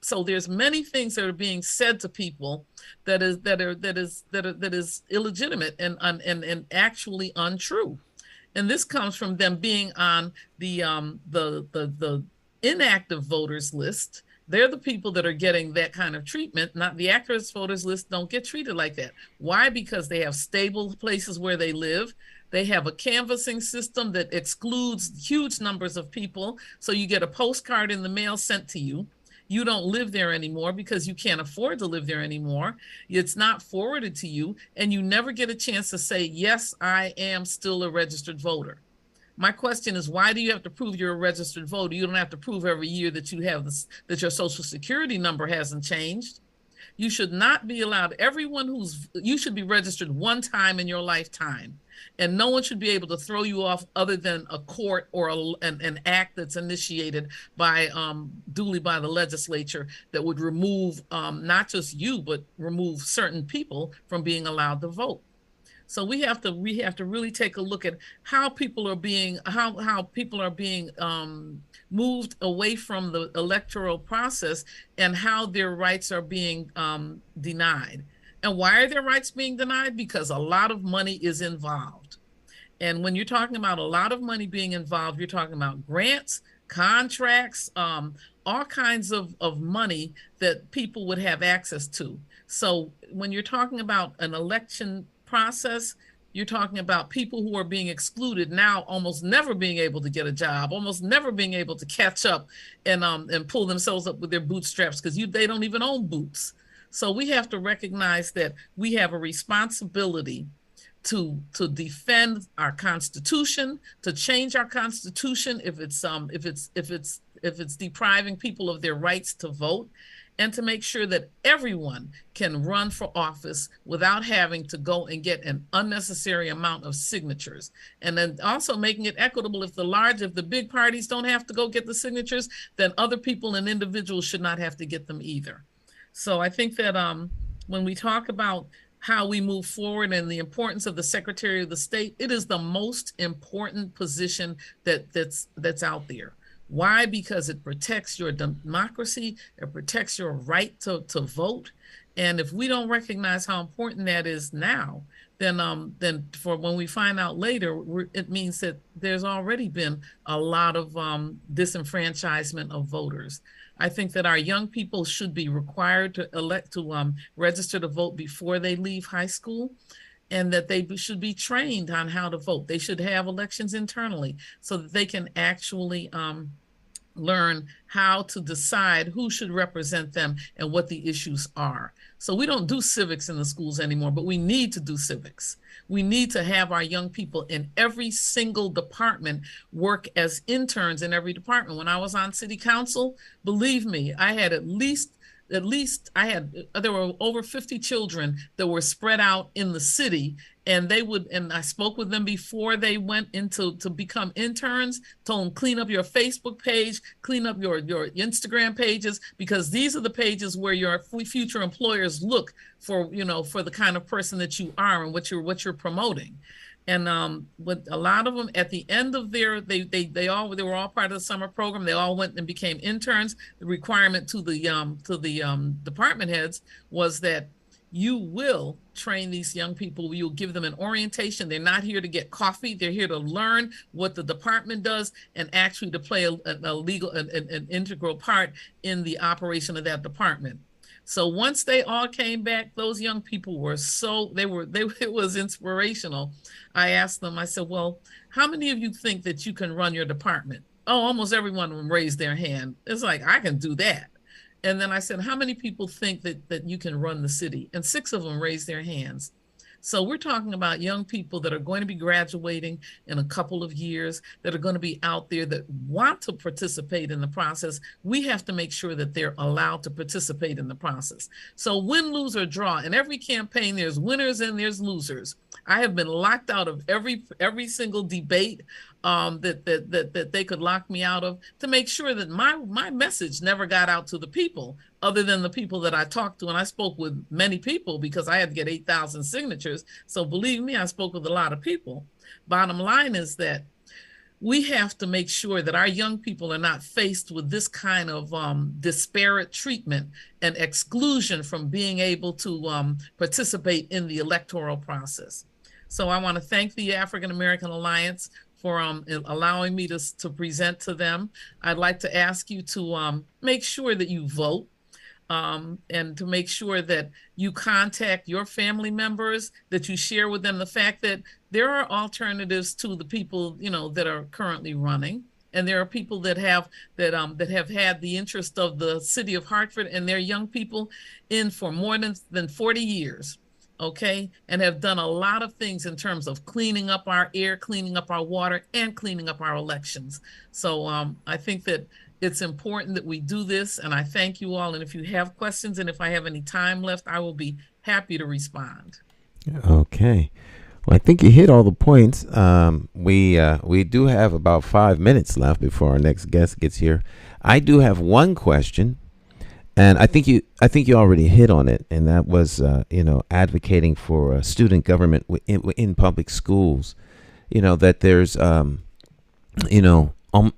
So there's many things that are being said to people that is illegitimate and actually untrue. And this comes from them being on the inactive voters list. They're the people that are getting that kind of treatment. Not the active voters list don't get treated like that. Why? Because they have stable places where they live. They have a canvassing system that excludes huge numbers of people. So you get a postcard in the mail sent to you. You don't live there anymore because you can't afford to live there anymore. It's not forwarded to you, and you never get a chance to say, yes, I am still a registered voter. My question is, why do you have to prove you're a registered voter? You don't have to prove every year that you have this, that your social security number hasn't changed. You should not be allowed, you should be registered one time in your lifetime, and no one should be able to throw you off other than a court or an act that's initiated by duly by the legislature that would remove not just you, but remove certain people from being allowed to vote. So we have to really take a look at how people are being moved away from the electoral process and how their rights are being denied. And why are their rights being denied? Because a lot of money is involved. And when you're talking about a lot of money being involved, you're talking about grants, contracts, all kinds of money that people would have access to. So when you're talking about an election process, you're talking about people who are being excluded now, almost never being able to get a job, almost never being able to catch up and pull themselves up with their bootstraps because they don't even own boots. So we have to recognize that we have a responsibility to defend our Constitution, to change our Constitution if it's depriving people of their rights to vote, and to make sure that everyone can run for office without having to go and get an unnecessary amount of signatures. And then also making it equitable. If the big parties don't have to go get the signatures, then other people and individuals should not have to get them either. So I think that when we talk about how we move forward and the importance of the Secretary of the State, it is the most important position that's out there. Why? Because it protects your democracy, it protects your right to vote. And if we don't recognize how important that is now, then for when we find out later, it means that there's already been a lot of disenfranchisement of voters. I think that our young people should be required to register to vote before they leave high school, and that they should be trained on how to vote. They should have elections internally so that they can actually learn how to decide who should represent them and what the issues are. So we don't do civics in the schools anymore, but we need to do civics. We need to have our young people in every single department work as interns in every department. When I was on city council, believe me, I had there were over 50 children that were spread out in the city, and I spoke with them before they went to become interns, told them, clean up your Facebook page, clean up your Instagram pages, because these are the pages where your future employers look for the kind of person that you are and what you're promoting. And with a lot of them at the end of they were all part of the summer program. They all went and became interns. The requirement to the department heads was that you will train these young people. You'll give them an orientation. They're not here to get coffee. They're here to learn what the department does and actually to play an integral part in the operation of that department. So once they all came back, those young people were it was inspirational. I asked them, I said, well, how many of you think that you can run your department? Oh, almost everyone of them raised their hand. It's like, I can do that. And then I said, how many people think that you can run the city? And 6 of them raised their hands. So we're talking about young people that are going to be graduating in a couple of years, that are going to be out there that want to participate in the process. We have to make sure that they're allowed to participate in the process. So win, lose, or draw. In every campaign, there's winners and there's losers. I have been locked out of every single debate that they could lock me out of, to make sure that my message never got out to the people, other than the people that I talked to. And I spoke with many people because I had to get 8,000 signatures. So believe me, I spoke with a lot of people. Bottom line is that we have to make sure that our young people are not faced with this kind of disparate treatment and exclusion from being able to participate in the electoral process. So I want to thank the African American Alliance for allowing me to present to them. I'd like to ask you to make sure that you vote. And to make sure that you contact your family members, that you share with them the fact that there are alternatives to the people, that are currently running. And there are people that have had the interest of the city of Hartford and their young people in for more than 40 years. Okay, and have done a lot of things in terms of cleaning up our air, cleaning up our water, and cleaning up our elections. So I think that it's important that we do this, and I thank you all. And if you have questions, and if I have any time left, I will be happy to respond. Okay. Well, I think you hit all the points. We do have about 5 minutes left before our next guest gets here. I do have one question, and I think you already hit on it, and that was advocating for student government in public schools. That there's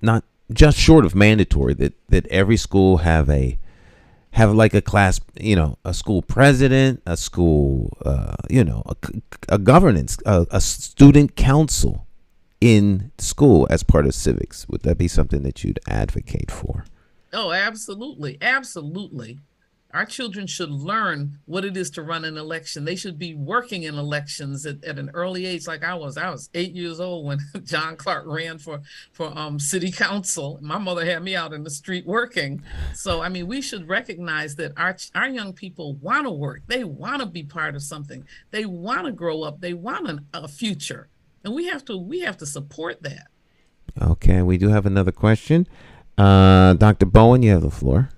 not just short of mandatory that every school have like a class, a school president, a school, a governance, a student council in school as part of civics. Would that be something that you'd advocate for? Oh, absolutely. Absolutely. Our children should learn what it is to run an election. They should be working in elections at an early age. Like I was 8 years old when John Clark ran for city council. My mother had me out in the street working. So, I mean, we should recognize that our young people want to work. They want to be part of something. They want to grow up. They want a future. And we have to support that. Okay, we do have another question. Dr. Bowen, you have the floor.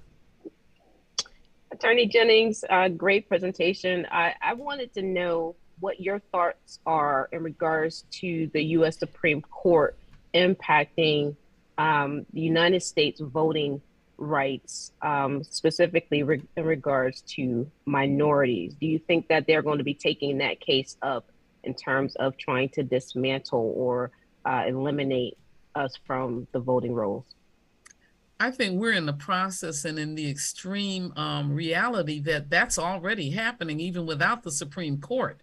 Attorney Jennings, great presentation. I wanted to know what your thoughts are in regards to the U.S. Supreme Court impacting the United States voting rights, specifically in regards to minorities. Do you think that they're going to be taking that case up in terms of trying to dismantle or eliminate us from the voting rolls? I think we're in the process and in the extreme reality that that's already happening, even without the Supreme Court.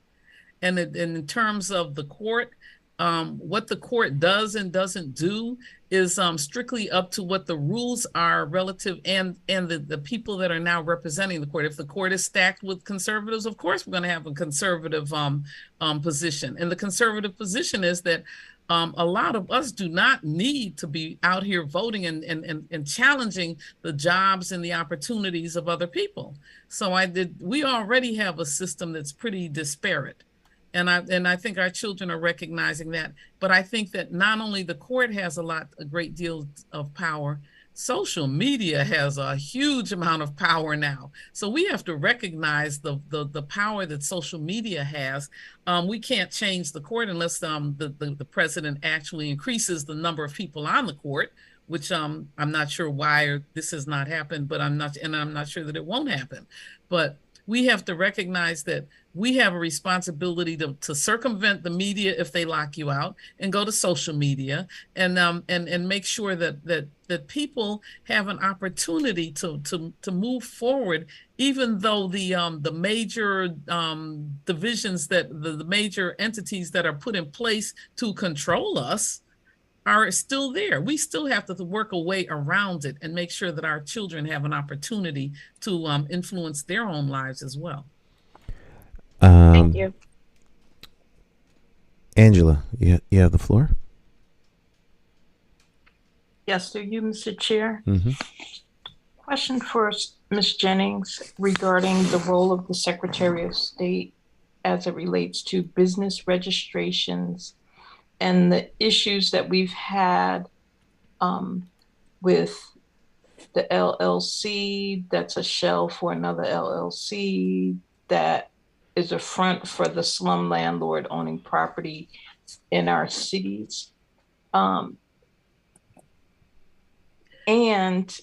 And in terms of the court, what the court does and doesn't do is strictly up to what the rules are relative and the people that are now representing the court. If the court is stacked with conservatives, of course, we're going to have a conservative position. And the conservative position is that a lot of us do not need to be out here voting and challenging the jobs and the opportunities of other people. So we already have a system that's pretty disparate. And I think our children are recognizing that. But I think that not only the court has a great deal of power, social media has a huge amount of power now. So we have to recognize the power that social media has. We can't change the court unless the president actually increases the number of people on the court, which I'm not sure why this has not happened, but I'm not sure that it won't happen. But we have to recognize that we have a responsibility to circumvent the media if they lock you out, and go to social media and make sure that people have an opportunity to move forward, even though the major divisions that the major entities that are put in place to control us are still there. We still have to work a way around it and make sure that our children have an opportunity to influence their own lives as well. Thank you. Angela, you have the floor. Yes, through you, Mr. Chair. Mm-hmm. Question for Ms. Jennings regarding the role of the Secretary of State as it relates to business registrations and the issues that we've had with the LLC that's a shell for another LLC that is a front for the slum landlord owning property in our cities. And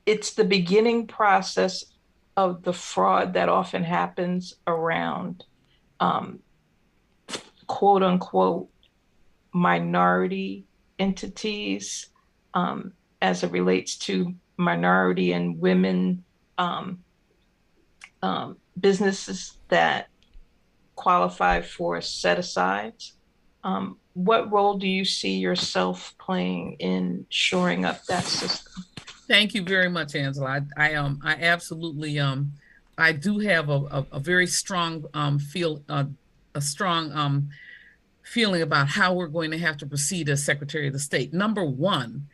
it's the beginning process of the fraud that often happens around quote unquote minority entities as it relates to minority and women businesses that qualify for set-asides. What role do you see yourself playing in shoring up that system? Thank you very much, Angela. I absolutely I do have a very strong feeling about how we're going to have to proceed as Secretary of the State. Number one,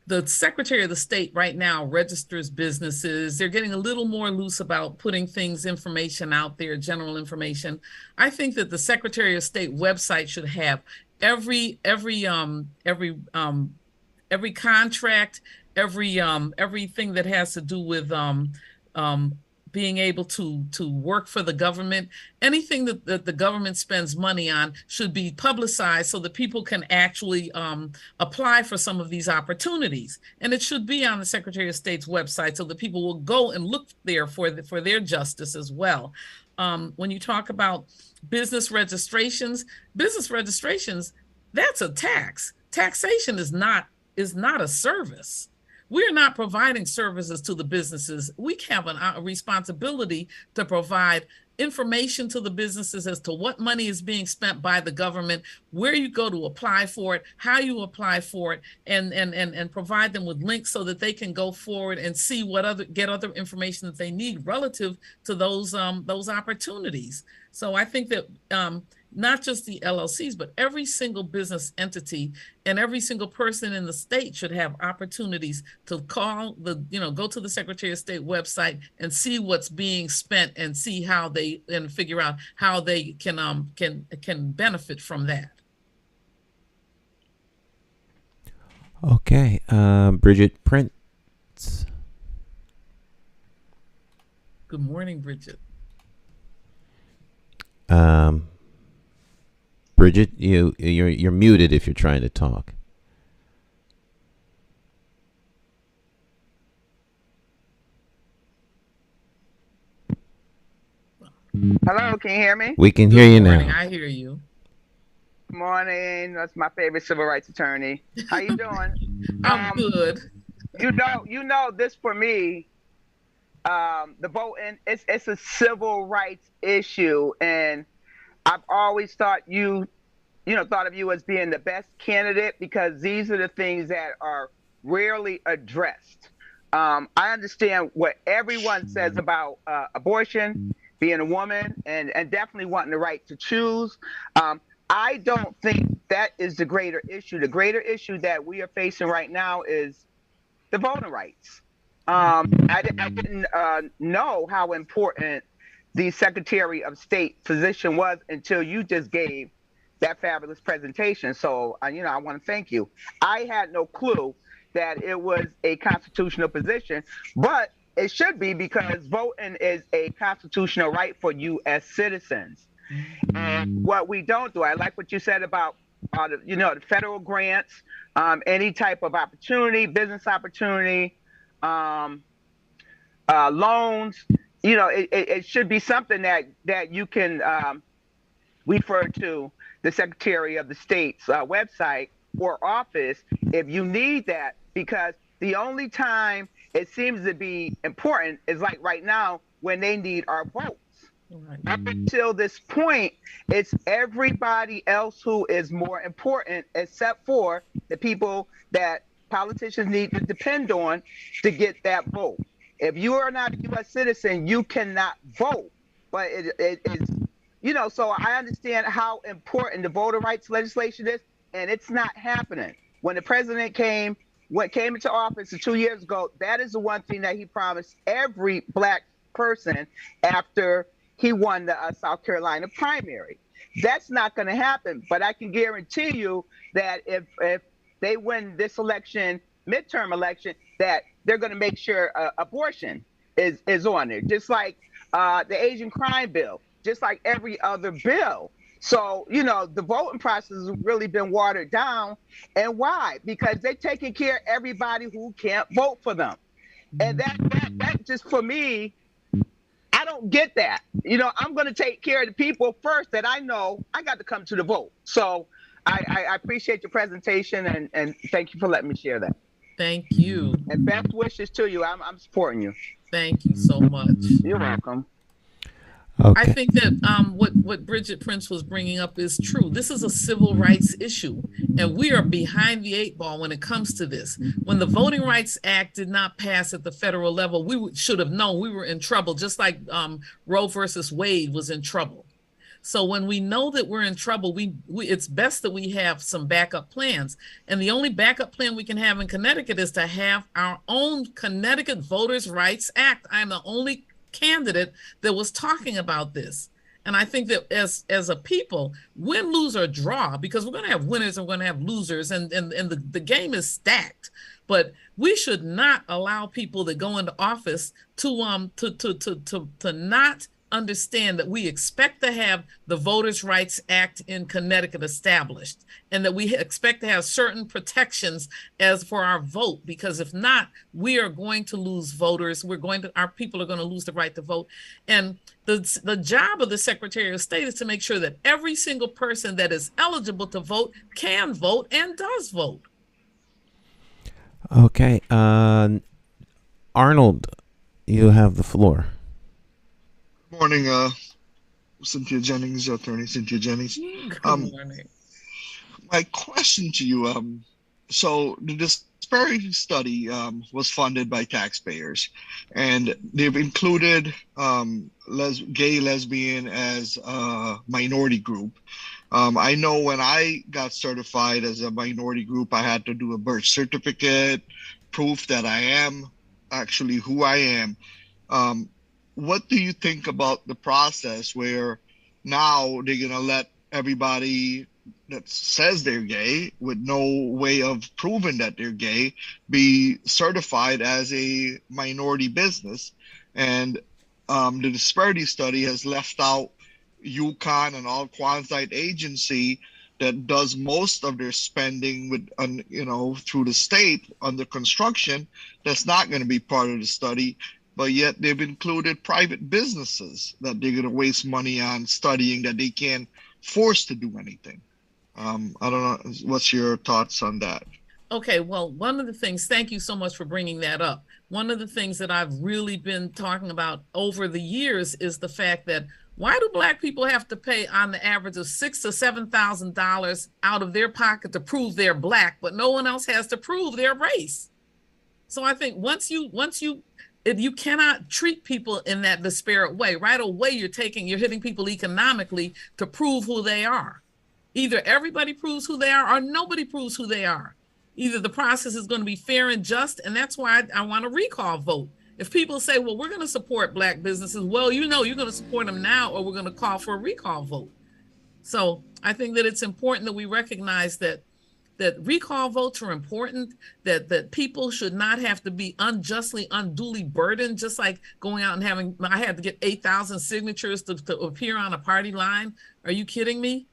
the Secretary of the State right now registers businesses. They're getting a little more loose about putting information out there, general information. I think that the Secretary of State website should have every contract, everything that has to do with being able to work for the government. Anything that the government spends money on should be publicized so that people can actually apply for some of these opportunities. And it should be on the Secretary of State's website so that people will go and look there for their justice as well. When you talk about business registrations, that's a tax. Taxation is not a service. We're not providing services to the businesses. We have a responsibility to provide information to the businesses as to what money is being spent by the government, where you go to apply for it, how you apply for it, and provide them with links so that they can go forward and see get other information that they need relative to those opportunities. So I think that not just the LLCs, but every single business entity and every single person in the state should have opportunities to go to the Secretary of State website and see what's being spent and see and figure out how they can benefit from that. Okay, Bridget Prince. Good morning, Bridget. Bridget, you're muted if you're trying to talk. Hello, can you hear me? We can hear you now. I hear you. Good morning. That's my favorite civil rights attorney. How you doing? I'm good. You know this for me. The voting, it's a civil rights issue, and I've always thought of you as being the best candidate because these are the things that are rarely addressed. I understand what everyone says about abortion, being a woman, and definitely wanting the right to choose. I don't think that is the greater issue. The greater issue that we are facing right now is the voting rights. I didn't know how important the Secretary of State position was until you just gave that fabulous presentation. So, I want to thank you. I had no clue that it was a constitutional position, but it should be because voting is a constitutional right for you as citizens. And what we don't do, I like what you said about the federal grants, any type of opportunity, business opportunity, loans. It should be something that you can refer to the Secretary of the State's website or office if you need that, because the only time it seems to be important is like right now when they need our votes. Right. Up until this point, it's everybody else who is more important except for the people that politicians need to depend on to get that vote. If you are not a U.S. citizen, you cannot vote. But it's, so I understand how important the voter rights legislation is, and it's not happening. When the president came into office 2 years ago, that is the one thing that he promised every Black person after he won the South Carolina primary. That's not going to happen, but I can guarantee you that if they win this midterm election, that they're going to make sure abortion is on there. Just like the Asian crime bill, just like every other bill. So, the voting process has really been watered down. And why? Because they're taking care of everybody who can't vote for them. And that just, for me, I don't get that. I'm going to take care of the people first that I know I got to come to the vote. So I appreciate your presentation, and thank you for letting me share that. Thank you. And best wishes to you. I'm supporting you. Thank you so much. You're welcome. Okay. I think that what Bridget Prince was bringing up is true. This is a civil rights issue, and we are behind the 8 ball when it comes to this. When the Voting Rights Act did not pass at the federal level, we should have known we were in trouble, just like Roe versus Wade was in trouble. So when we know that we're in trouble, it's best that we have some backup plans. And the only backup plan we can have in Connecticut is to have our own Connecticut Voters' Rights Act. I'm the only candidate that was talking about this. And I think that as a people, win, lose, or draw, because we're going to have winners and we're going to have losers, and the game is stacked. But we should not allow people that go into office to not understand that we expect to have the Voters' Rights Act in Connecticut established, and that we expect to have certain protections as for our vote, because if not, we are going to lose voters. Our people are going to lose the right to vote. And the job of the Secretary of State is to make sure that every single person that is eligible to vote can vote and does vote. Okay. Arnold, you have the floor. Morning, Cynthia Jennings, attorney Cynthia Jennings. Good morning. My question to you, so the disparity study was funded by taxpayers, and they've included gay, lesbian as a minority group. I know when I got certified as a minority group, I had to do a birth certificate, proof that I am actually who I am. What do you think about the process where now they're going to let everybody that says they're gay with no way of proving that they're gay be certified as a minority business? And the disparity study has left out UConn and all quasi agency that does most of their spending with, through the state under construction. That's not going to be part of the study. But yet they've included private businesses that they're going to waste money on studying that they can't force to do anything. I don't know. What's your thoughts on that? Okay, well, one of the things, thank you so much for bringing that up. One of the things that I've really been talking about over the years is the fact that why do Black people have to pay on the average of $6,000 to $7,000 out of their pocket to prove they're Black, but no one else has to prove their race? So I think once you cannot treat people in that disparate way. Right away, you're hitting people economically to prove who they are. Either everybody proves who they are or nobody proves who they are. Either the process is going to be fair and just, and that's why I want a recall vote. If people say, well, we're going to support Black businesses, well, you're going to support them now, or we're going to call for a recall vote. So I think that it's important that we recognize that recall votes are important, that people should not have to be unduly burdened, just like going out and I had to get 8,000 signatures to appear on a party line. Are you kidding me?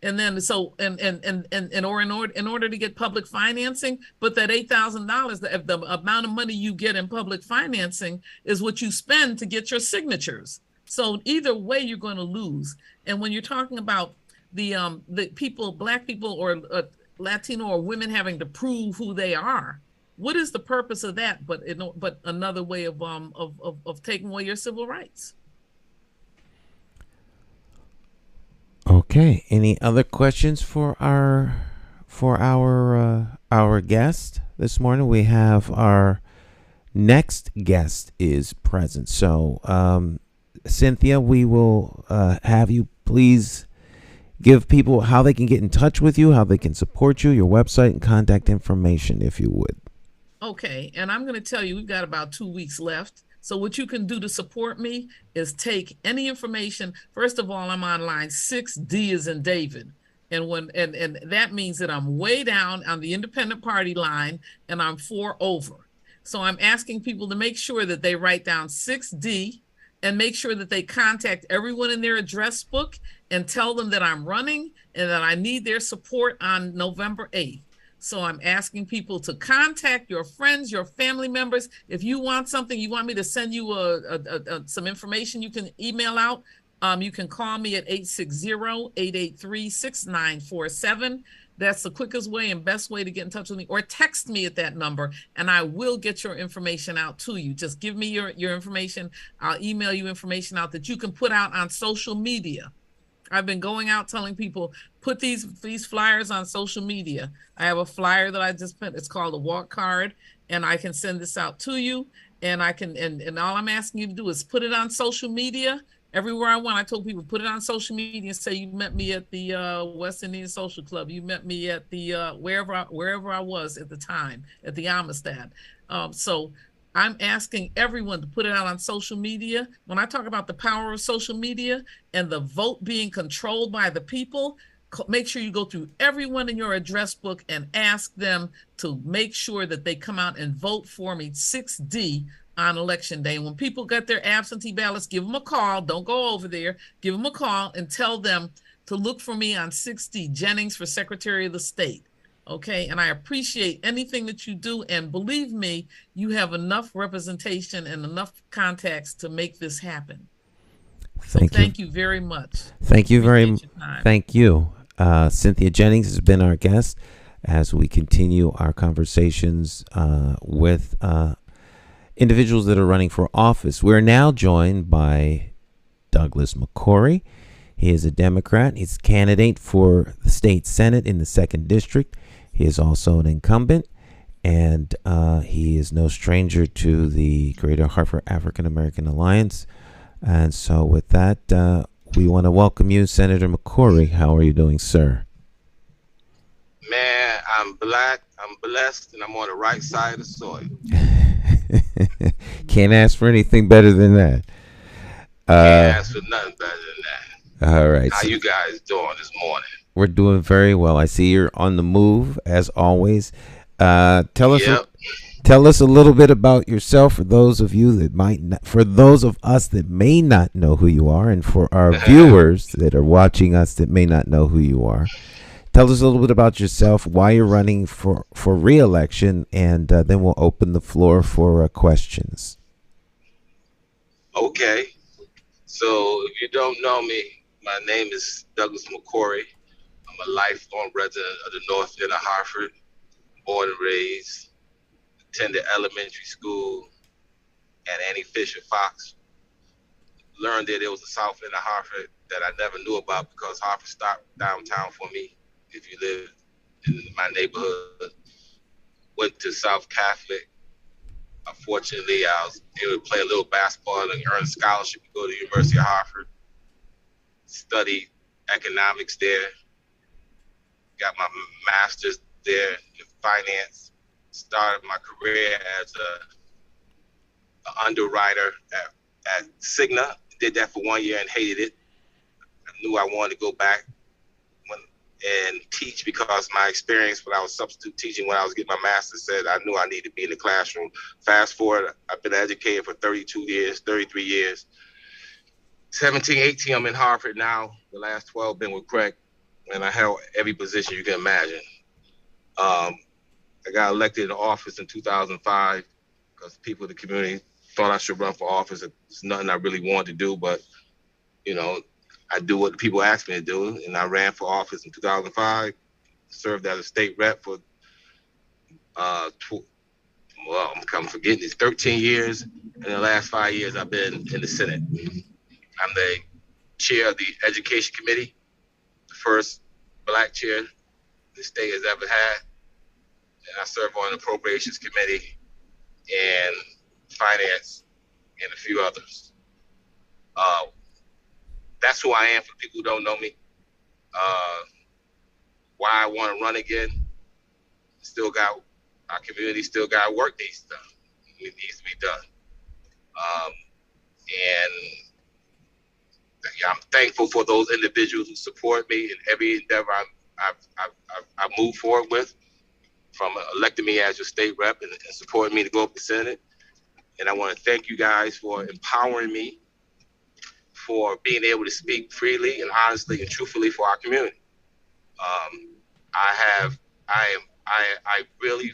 And then in order to get public financing, but that $8,000, the amount of money you get in public financing is what you spend to get your signatures. So either way, you're going to lose. And when you're talking about the people, Black people or Latino or women having to prove who they are, what is the purpose of that? But another way of taking away your civil rights. Okay. Any other questions for our guest this morning? We have our next guest is present. So, Cynthia, we will have you please give people how they can get in touch with you, how they can support you, your website and contact information, if you would. Okay. And I'm going to tell you, we've got about 2 weeks left. So what you can do to support me is take any information. First of all, I'm on line 6D as in David. And that means that I'm way down on the independent party line and I'm 4 over. So I'm asking people to make sure that they write down 6D and make sure that they contact everyone in their address book and tell them that I'm running and that I need their support on November 8th. So I'm asking people to contact your friends, your family members. If you want something, you want me to send you some information, you can email out. You can call me at 860-883-6947. That's the quickest way and best way to get in touch with me, or text me at that number and I will get your information out to you. Just give me your information. I'll email you information out that you can put out on social media. I've been going out telling people, put these flyers on social media. I have a flyer that I just put, it's called a walk card, and I can send this out to you. And I can, and all I'm asking you to do is put it on social media. Everywhere I went, I told people, put it on social media and say, you met me at the West Indian Social Club. You met me at the wherever I was at the time, at the Amistad. So I'm asking everyone to put it out on social media. When I talk about the power of social media and the vote being controlled by the people, make sure you go through everyone in your address book and ask them to make sure that they come out and vote for me 6D on election day. When people get their absentee ballots, give them a call. Don't go over there. Give them a call and tell them to look for me on 6D, Jennings for Secretary of the State. Okay, and I appreciate anything that you do. And believe me, you have enough representation and enough contacts to make this happen. Thank you very much. Thank you very much. Thank you. Cynthia Jennings has been our guest as we continue our conversations with individuals that are running for office. We're now joined by Douglas McCrory. He is a Democrat. He's a candidate for the state Senate in the 2nd District. He is also an incumbent, and he is no stranger to the Greater Hartford African American Alliance. And so with that, we want to welcome you, Senator McCrory. How are you doing, sir? Man, I'm black, I'm blessed, and I'm on the right side of the soil. Can't ask for anything better than that. Can't ask for nothing better than that. All right. How you guys doing this morning? We're doing very well. I see you're on the move, as always. Tell us a little bit about yourself for those of you that might not, for those of us that may not know who you are, and for our viewers that are watching us that may not know who you are. Tell us a little bit about yourself, why you're running for re-election, and then we'll open the floor for questions. Okay. So if you don't know me, my name is Douglas McCrory. I'm a lifelong resident of the North End of Hartford, born and raised, attended elementary school at Annie Fisher Fox. Learned that there was a South End of Hartford that I never knew about because Hartford stopped downtown for me. If you live in my neighborhood, went to South Catholic. Unfortunately, I was able to play a little basketball and earn a scholarship to go to the University of Hartford. Studied economics there. Got my master's there in finance. Started my career as an underwriter at Cigna. Did that for 1 year and hated it. I knew I wanted to go back and teach because my experience when I was substitute teaching when I was getting my master's said I knew I needed to be in the classroom. Fast forward, I've been educated for 32 years, 33 years. 17, 18, I'm in Hartford now. The last 12 been with Craig, and I held every position you can imagine. I got elected in office in 2005 because people in the community thought I should run for office. It's nothing I really wanted to do, but, you know, I do what the people asked me to do, and I ran for office in 2005, served as a state rep for, I'm forgetting, it's 13 years. In the last 5 years, I've been in the Senate. I'm the chair of the Education Committee, the first Black chair the state has ever had. And I serve on the Appropriations Committee and Finance and a few others. That's who I am for people who don't know me. Why I want to run again. Our community still got work needs done. It needs to be done. And I'm thankful for those individuals who support me in every endeavor I move forward with, from electing me as your state rep and supporting me to go up to Senate. And I want to thank you guys for empowering me for being able to speak freely and honestly and truthfully for our community. I really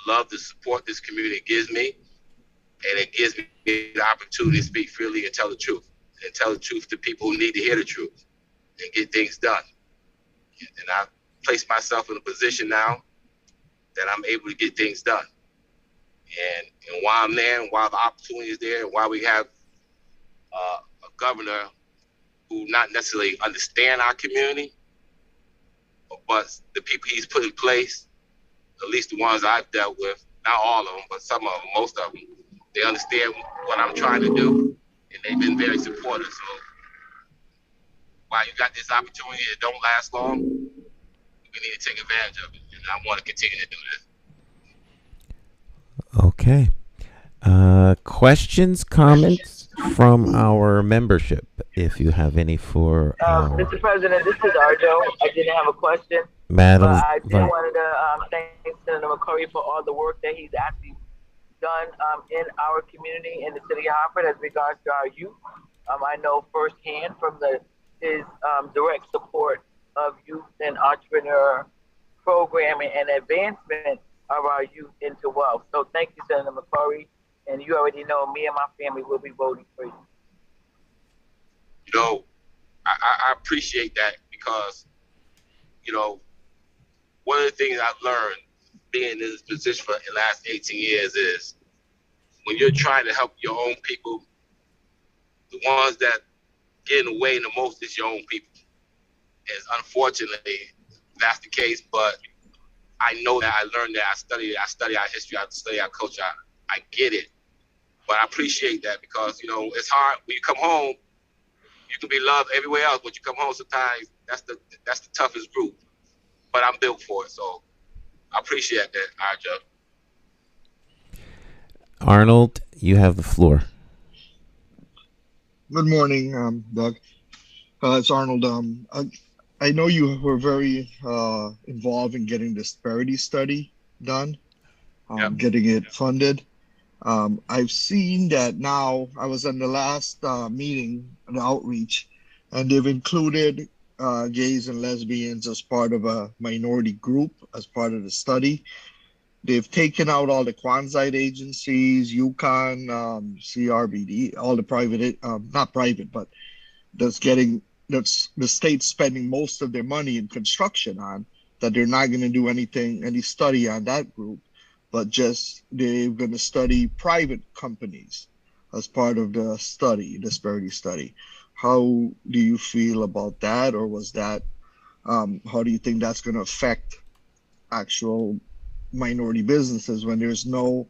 love the support this community gives me, and it gives me the opportunity to speak freely and tell the truth to people who need to hear the truth and get things done. And I've placed myself in a position now that I'm able to get things done. And while I'm there, and while the opportunity is there, and while we have a governor who not necessarily understand our community, but the people he's put in place, at least the ones I've dealt with, not all of them, but some of them, most of them, they understand what I'm trying to do, and they've been very supportive. So while you got this opportunity, it don't last long, we need to take advantage of it, and I want to continue to do this. Okay. Questions, comments from our membership, if you have any for... Mr. President, this is Arjo. I didn't have a question. Madam... But I did wanted to thank Senator McCrory for all the work that he's actually done in our community in the city of Hartford as regards to our youth. I know firsthand from his direct support of youth and entrepreneur programming and advancement of our youth into wealth. So thank you, Senator McCrory. And you already know me and my family will be voting for you. You know, I appreciate that because, you know, one of the things I've learned being in this position for the last 18 years is when you're trying to help your own people, the ones that get in the way the most is your own people. And unfortunately, that's the case, but I know that I learned that I study our history, I study our culture, I get it. But I appreciate that because, you know, it's hard when you come home, you can be loved everywhere else, but you come home sometimes, that's the toughest group. But I'm built for it, so I appreciate that, Arjo. Arnold, you have the floor. Good morning, Doug. It's Arnold. I know you were very involved in getting the disparity study done, getting it funded. I've seen that now. I was in the last meeting, an outreach, and they've included gays and lesbians as part of a minority group as part of the study. They've taken out all the quasi agencies, UConn, CRBD, all the private, not private, but that's the state spending most of their money in construction on, that they're not going to do any study on that group, but just they're going to study private companies as part of the study, disparity study. How do you feel about that, or was that, how do you think that's going to affect actual minority businesses when there's no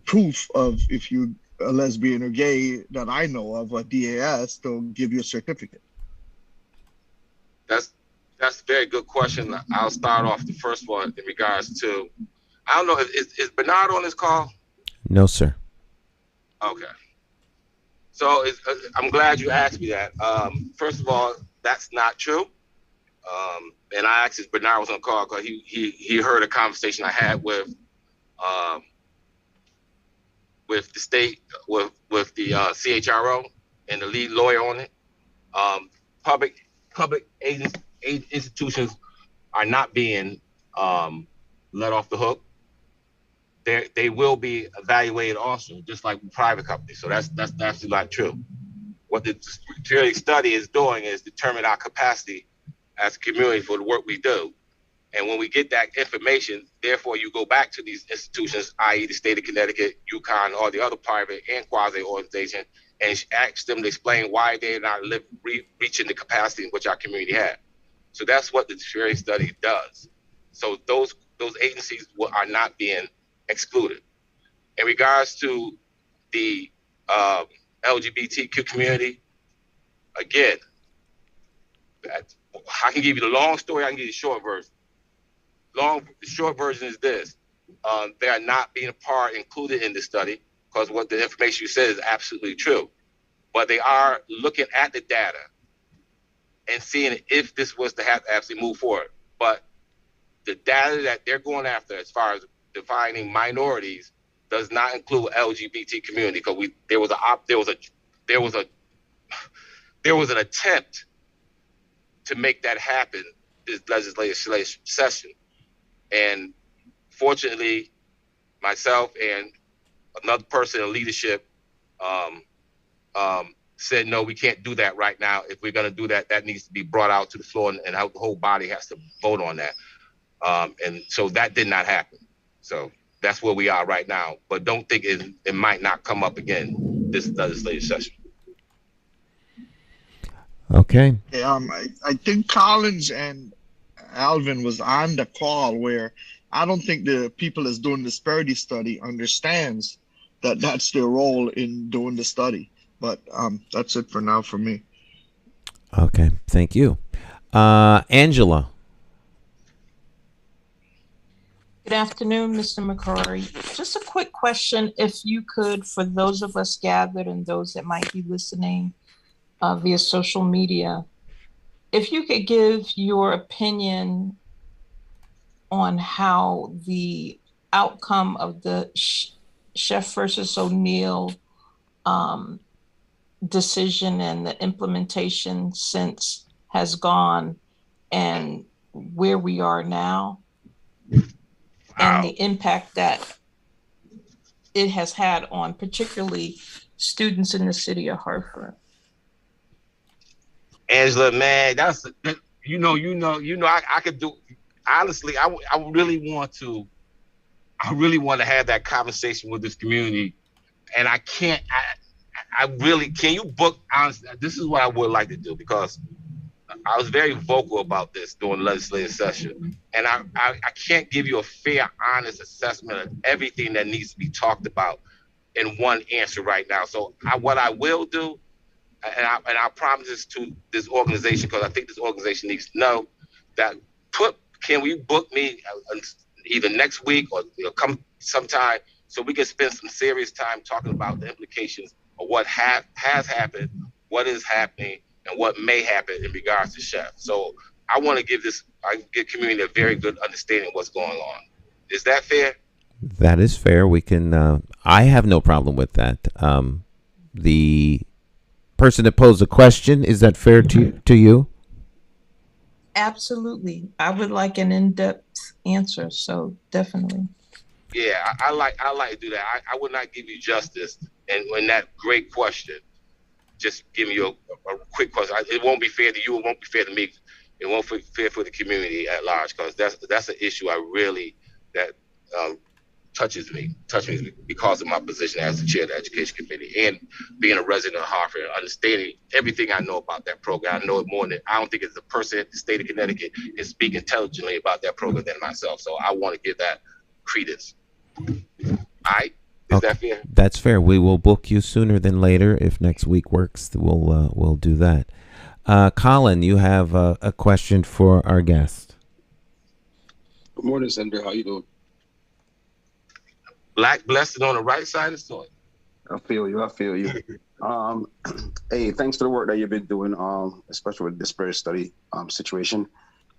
proof of if you're a lesbian or gay that I know of, a DAS, they'll give you a certificate? That's a very good question. I'll start off the first one in regards to, I don't know, is Bernard on this call? No, sir. Okay. So I'm glad you asked me that. First of all, that's not true. And I asked if Bernard was on the call because he heard a conversation I had with the state, with the CHRO and the lead lawyer on it. Public institutions are not being let off the hook. They will be evaluated also, just like private companies. So that's absolutely not true. What the disparity study is doing is determine our capacity as a community for the work we do. And when we get that information, therefore you go back to these institutions, i.e. the state of Connecticut, UConn, or the other private and quasi organization, and ask them to explain why they're not reaching the capacity in which our community has. So that's what the disparity study does. So those agencies are not being excluded. In regards to the LGBTQ community, again, I can give you the long story, I can give you the short version. The short version is this. They are not being included in the study because what the information you said is absolutely true. But they are looking at the data and seeing if this was to have to actually move forward. But the data that they're going after as far as defining minorities does not include LGBT community, because there was a there was an attempt to make that happen this legislative session. And fortunately, myself and another person in leadership said, no, we can't do that right now. If we're going to do that, that needs to be brought out to the floor, and the whole body has to vote on that. And so that did not happen. So that's where we are right now. But don't think it might not come up again this legislative session. Okay. I think Collins and Alvin was on the call where I don't think the people that's doing the disparity study understands that that's their role in doing the study. But that's it for now for me. Okay, thank you. Angela. Good afternoon, Mr. McCrory. Just a quick question, if you could, for those of us gathered and those that might be listening via social media, if you could give your opinion on how the outcome of the Chef versus O'Neill decision and the implementation since has gone and where we are now and the impact that it has had on particularly students in the city of Hartford. Angela, man, that's, I could do, honestly, I really want to have that conversation with this community, and I can't, I really, can you book, honestly, this is what I would like to do, because I was very vocal about this during the legislative session, and I can't give you a fair, honest assessment of everything that needs to be talked about in one answer right now. So what I will do, and I promise this to this organization, because I think this organization needs to know that, can we book me either next week or come sometime so we can spend some serious time talking about the implications of what has happened, what is happening, and what may happen in regards to Chef. So I want to give community a very good understanding of what's going on. Is that fair? That is fair. We can, I have no problem with that. The person that posed the question, is that fair to you? Absolutely. I would like an in-depth answer, so definitely. Yeah, I like to do that. I would not give you justice and when that great question, just give me a quick question. It won't be fair to you. It won't be fair to me. It won't be fair for the community at large, because that's an issue that touches me because of my position as the chair of the education committee and being a resident of Hartford and understanding everything I know about that program. I know it more than, I don't think it's a person in the state of Connecticut can speak intelligently about that program than myself. So I want to give that credence. All right. Is that fair? That's fair. We will book you sooner than later. If next week works, we'll do that. Colin, you have a question for our guest. Good morning, Senator. How you doing? Black, blessed on the right side of the soil. I feel you. Hey, thanks for the work that you've been doing, especially with the disparity study situation.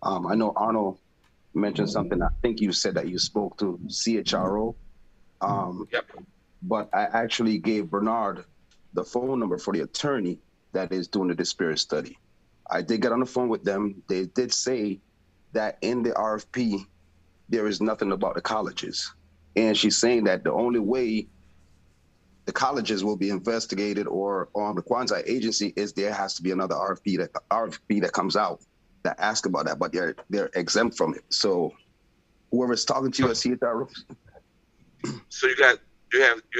I know Arnold mentioned something. I think you said that you spoke to CHRO. Yep. But I actually gave Bernard the phone number for the attorney that is doing the disparity study. I did get on the phone with them. They did say that in the RFP, there is nothing about the colleges. And she's saying that the only way the colleges will be investigated or on the quasi agency is there has to be another RFP that comes out that asks about that, but they're exempt from it. So whoever's talking to you at CHRO. So you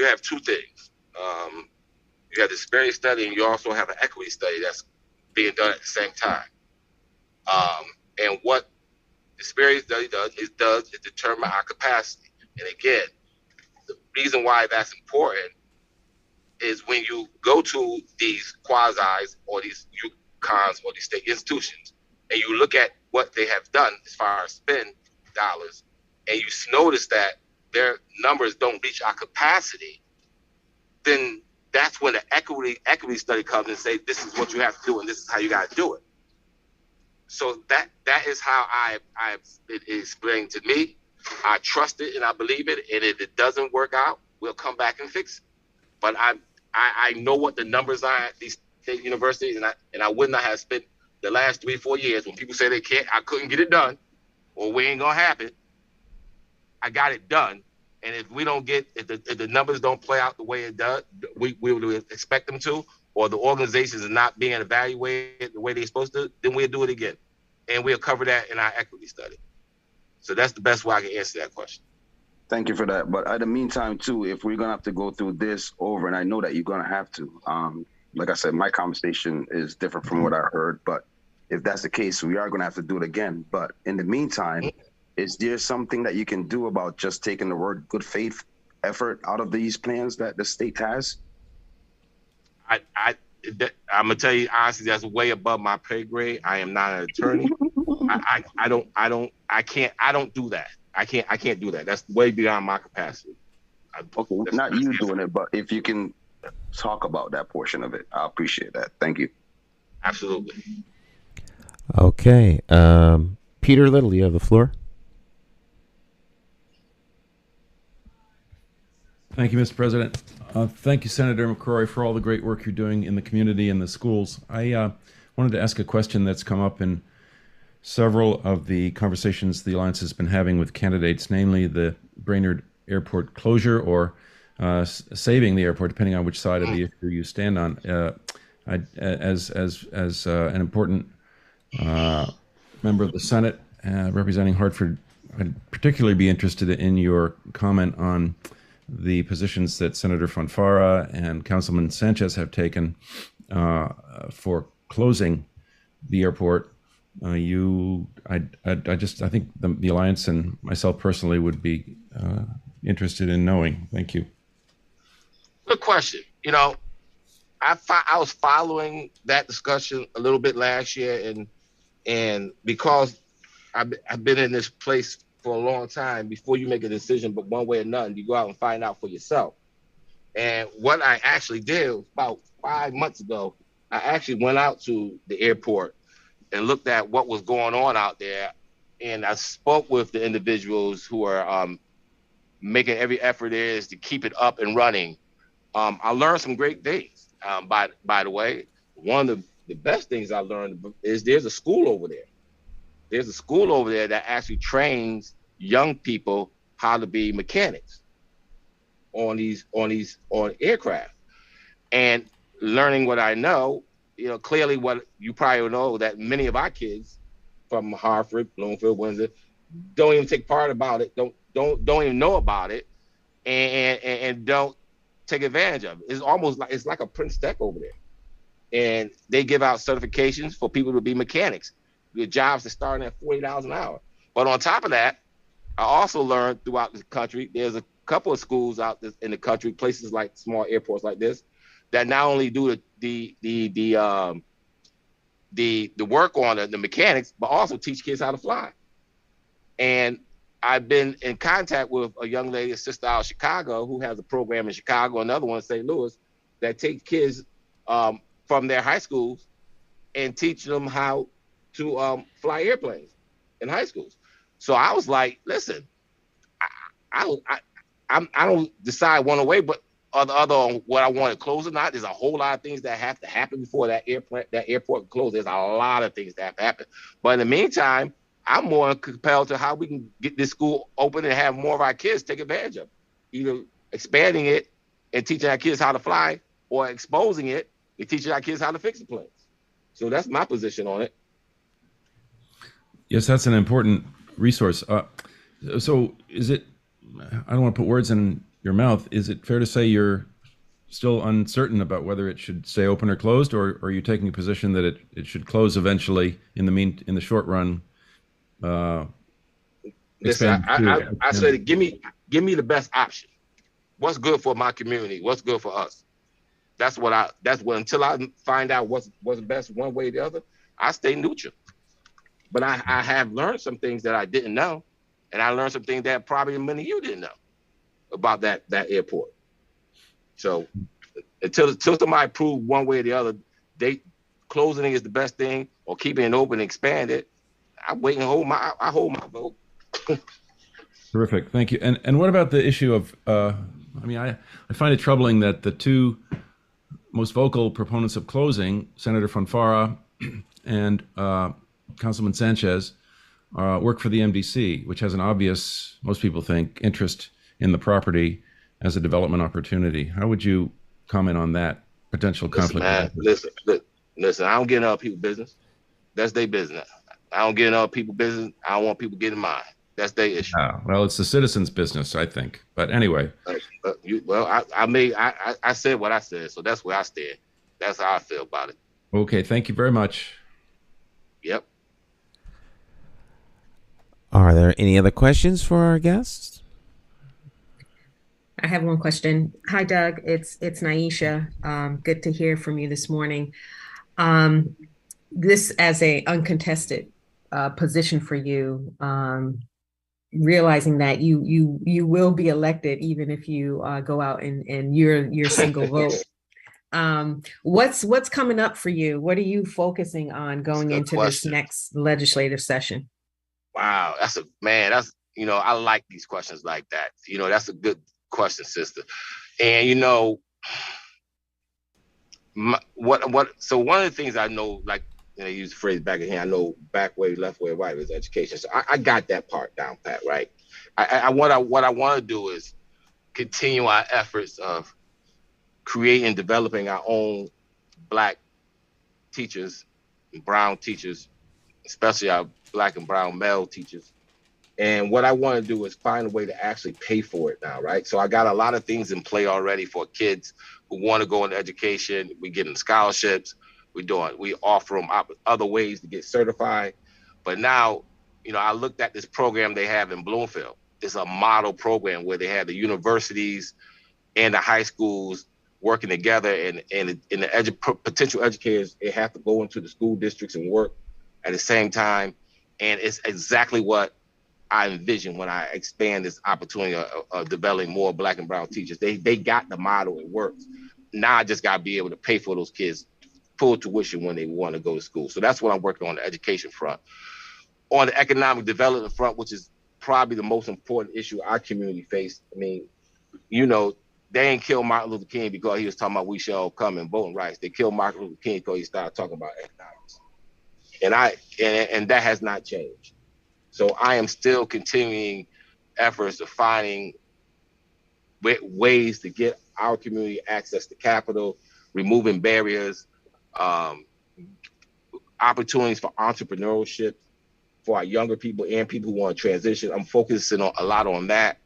have two things. You have the disparity study, and you also have an equity study that's being done at the same time. And what the disparity study does is determine our capacity. And again, the reason why that's important is when you go to these quasis or these UConns or these state institutions, and you look at what they have done as far as spend dollars, and you notice that their numbers don't reach our capacity, then that's when the equity study comes and say, this is what you have to do and this is how you got to do it. So that is how it explained to me. I trust it and I believe it. And if it doesn't work out, we'll come back and fix it. But I know what the numbers are at these State University, and I would not have spent the last 3-4 years when people say they can't, I couldn't get it done, or we ain't gonna happen. I got it done, and if we don't get, if the numbers don't play out the way it does, we would expect them to, or the organizations are not being evaluated the way they're supposed to, then we'll do it again, and we'll cover that in our equity study. So that's the best way I can answer that question. Thank you for that. But in the meantime, too, if we're gonna have to go through this over, and I know that you're gonna have to, like I said, my conversation is different from what I heard, but if that's the case, we are gonna have to do it again. But in the meantime, is there something that you can do about just taking the word good faith effort out of these plans that the state has? I'm gonna tell you honestly, that's way above my pay grade. I am not an attorney. I don't do that. I can't do that. That's way beyond my capacity. Okay, not you doing it, but if you can talk about that portion of it, I appreciate that. Thank you. Absolutely. Okay. Peter Little, you have the floor. Thank you, Mr. President. Thank you, Senator McCrory, for all the great work you're doing in the community and the schools. I wanted to ask a question that's come up in several of the conversations the Alliance has been having with candidates, namely the Brainerd Airport closure or saving the airport, depending on which side of the issue you stand on. As an important member of the Senate representing Hartford, I'd particularly be interested in your comment on the positions that Senator Fonfara and Councilman Sanchez have taken for closing the airport. I think the Alliance and myself personally would be interested in knowing. Thank you. Good question. You know, I was following that discussion a little bit last year, and because I've been in this place for a long time, before you make a decision, but one way or another, you go out and find out for yourself. And what I actually did was about 5 months ago, I actually went out to the airport and looked at what was going on out there. And I spoke with the individuals who are making every effort is to keep it up and running. I learned some great things. By the way, one of the best things I learned is there's a school over there. There's a school over there that actually trains young people how to be mechanics on aircraft. And learning what I know, you know, clearly what you probably know that many of our kids from Hartford, Bloomfield, Windsor, don't even take part about it, don't even know about it, and don't take advantage of it. It's almost like it's like a Prince Tech over there. And they give out certifications for people to be mechanics. Your jobs are starting at $40 an hour. But on top of that, I also learned throughout the country, there's a couple of schools out in the country, places like small airports like this, that not only do the work on the mechanics, but also teach kids how to fly. And I've been in contact with a young lady, a sister out of Chicago, who has a program in Chicago, another one in St. Louis, that takes kids from their high schools and teach them how to fly airplanes in high schools. So I was like, listen, I don't decide one way, but other on what I want to close or not. There's a whole lot of things that have to happen before that airport can close. There's a lot of things that have to happen. But in the meantime, I'm more compelled to how we can get this school open and have more of our kids take advantage of it. Either expanding it and teaching our kids how to fly, or exposing it and teaching our kids how to fix the planes. So that's my position on it. Yes, that's an important resource. So is it, I don't want to put words in your mouth, is it fair to say you're still uncertain about whether it should stay open or closed, or are you taking a position that it should close eventually in the short run? Listen, I said, give me the best option. What's good for my community? What's good for us? That's what until I find out what's best one way or the other, I stay neutral. But I have learned some things that I didn't know, and I learned some things that probably many of you didn't know about that airport. So until somebody prove one way or the other, closing it is the best thing, or keeping it open and expand it, I wait and hold my vote. Terrific, thank you. And what about the issue of? I find it troubling that the two most vocal proponents of closing, Senator Fonfara and Councilman Sanchez, work for the MDC, which has an obvious, most people think, interest in the property as a development opportunity. How would you comment on that potential conflict? Listen, I don't get in other people's business. That's their business. I don't get in other people's business. I don't want people getting mine. That's their issue. Well, it's the citizens' business, I think. But anyway. I said what I said, so that's where I stand. That's how I feel about it. Okay, thank you very much. Yep. Are there any other questions for our guests? I have one question. Hi, Doug. It's Naisha. Good to hear from you this morning. This as a uncontested position for you, realizing that you will be elected even if you go out and you're single vote. What's coming up for you? What are you focusing on going into this next legislative session? Wow, that's I like these questions like that. That's a good question, sister. And so one of the things I know, like I use the phrase back in here, I know back way, left way, right is education. So I got that part down pat, right? What I want to do is continue our efforts of creating and developing our own Black teachers and brown teachers, especially our Black and brown male teachers. And what I want to do is find a way to actually pay for it now, right? So I got a lot of things in play already for kids who want to go into education. We get them scholarships. We offer them other ways to get certified. But now, I looked at this program they have in Bloomfield. It's a model program where they have the universities and the high schools working together, and the potential educators, they have to go into the school districts and work at the same time. And it's exactly what I envision when I expand this opportunity of developing more Black and brown teachers. They got the model, it works. Now I just got to be able to pay for those kids full tuition when they want to go to school. So that's what I'm working on the education front. On the economic development front, which is probably the most important issue our community faced. I mean, they ain't killed Martin Luther King because he was talking about we shall come and voting rights. They killed Martin Luther King because he started talking about economics. And that has not changed. So I am still continuing efforts of finding ways to get our community access to capital, removing barriers, opportunities for entrepreneurship for our younger people and people who want to transition. I'm focusing a lot on that.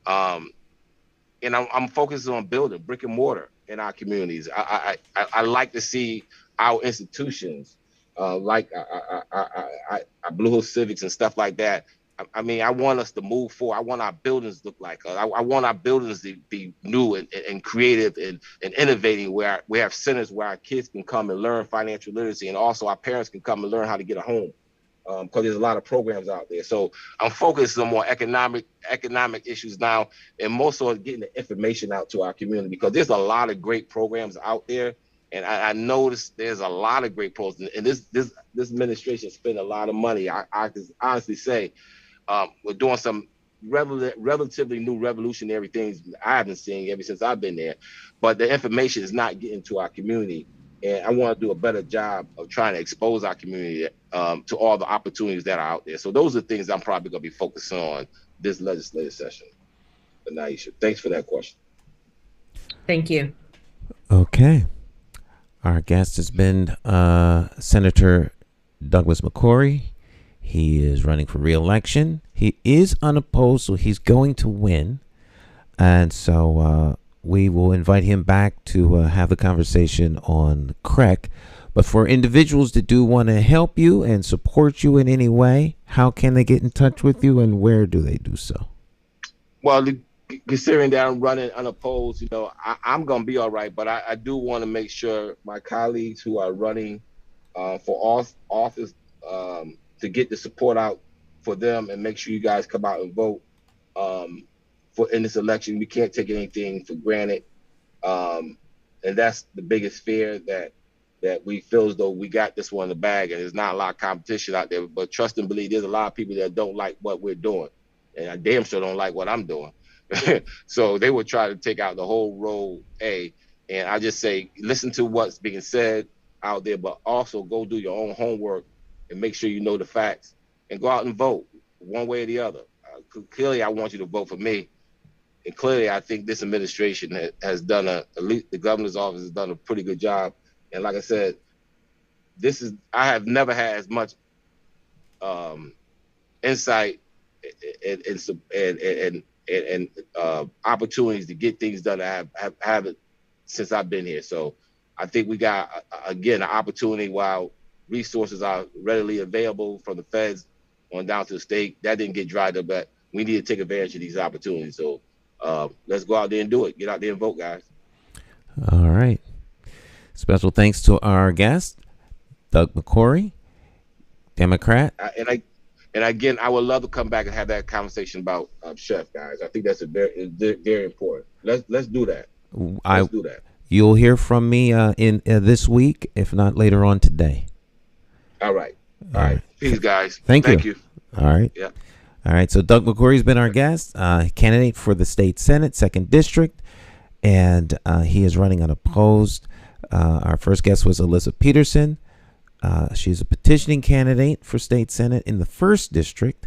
And I'm focusing on building brick and mortar in our communities. I like to see our institutions like Blue Hill Civics and stuff like that. I mean, I want us to move forward. I want our buildings to look like us. I want our buildings to be new and creative and innovating, where we have centers where our kids can come and learn financial literacy, and also our parents can come and learn how to get a home, because there's a lot of programs out there. So I'm focused on more economic issues now, and more so getting the information out to our community, because there's a lot of great programs out there. And I noticed there's a lot of great programs, and this administration spent a lot of money. I can honestly say we're doing some relatively new revolutionary things I haven't seen ever since I've been there. But the information is not getting to our community. And I want to do a better job of trying to expose our community to all the opportunities that are out there. So those are the things I'm probably going to be focusing on this legislative session. But Naisha, thanks for that question. Thank you. Okay. Our guest has been Senator Douglas McCrory. He is running for re-election. He is unopposed, so he's going to win. And so we will invite him back to have the conversation on CREC. But for individuals that do want to help you and support you in any way, how can they get in touch with you, and where do they do so? Well, considering that I'm running unopposed, I'm going to be all right. But I do want to make sure my colleagues who are running for office to get the support out for them, and make sure you guys come out and vote in this election. We can't take anything for granted. And that's the biggest fear, that we feel as though we got this one in the bag, and there's not a lot of competition out there. But trust and believe, there's a lot of people that don't like what we're doing. And I damn sure don't like what I'm doing. So they would try to take out the whole row A. And I just say, listen to what's being said out there, but also go do your own homework and make sure you know the facts and go out and vote one way or the other. Clearly, I want you to vote for me. And clearly, I think this administration has done at least the governor's office has done a pretty good job. And like I said, I have never had as much insight and opportunities to get things done. I have it since I've been here. So I think we got, again, an opportunity while resources are readily available from the feds on down to the state. That didn't get dried up, but we need to take advantage of these opportunities. So let's go out there and do it. Get out there and vote, guys. All right. Special thanks to our guest, Doug McCrory, Democrat. And again, I would love to come back and have that conversation about Chef, guys. I think that's very, very important. Let's do that. Let's do that. You'll hear from me in this week, if not later on today. All right. All right. Peace, guys. Thank you. All right. Yeah. All right. So Doug McCrory's been our guest, candidate for the state Senate, 2nd District, and he is running unopposed. Our first guest was Alyssa Peterson. She's a petitioning candidate for state Senate in the 1st District,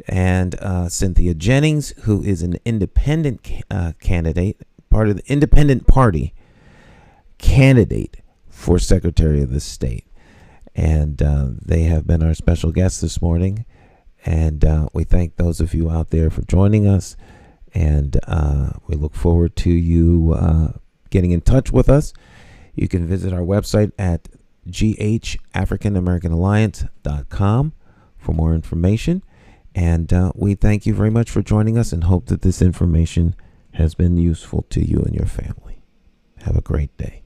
and Cynthia Jennings, who is an independent candidate, part of the Independent Party, candidate for Secretary of the State. And they have been our special guests this morning. And we thank those of you out there for joining us. And we look forward to you getting in touch with us. You can visit our website at GHAAA for more information. And we thank you very much for joining us and hope that this information has been useful to you and your family. Have a great day.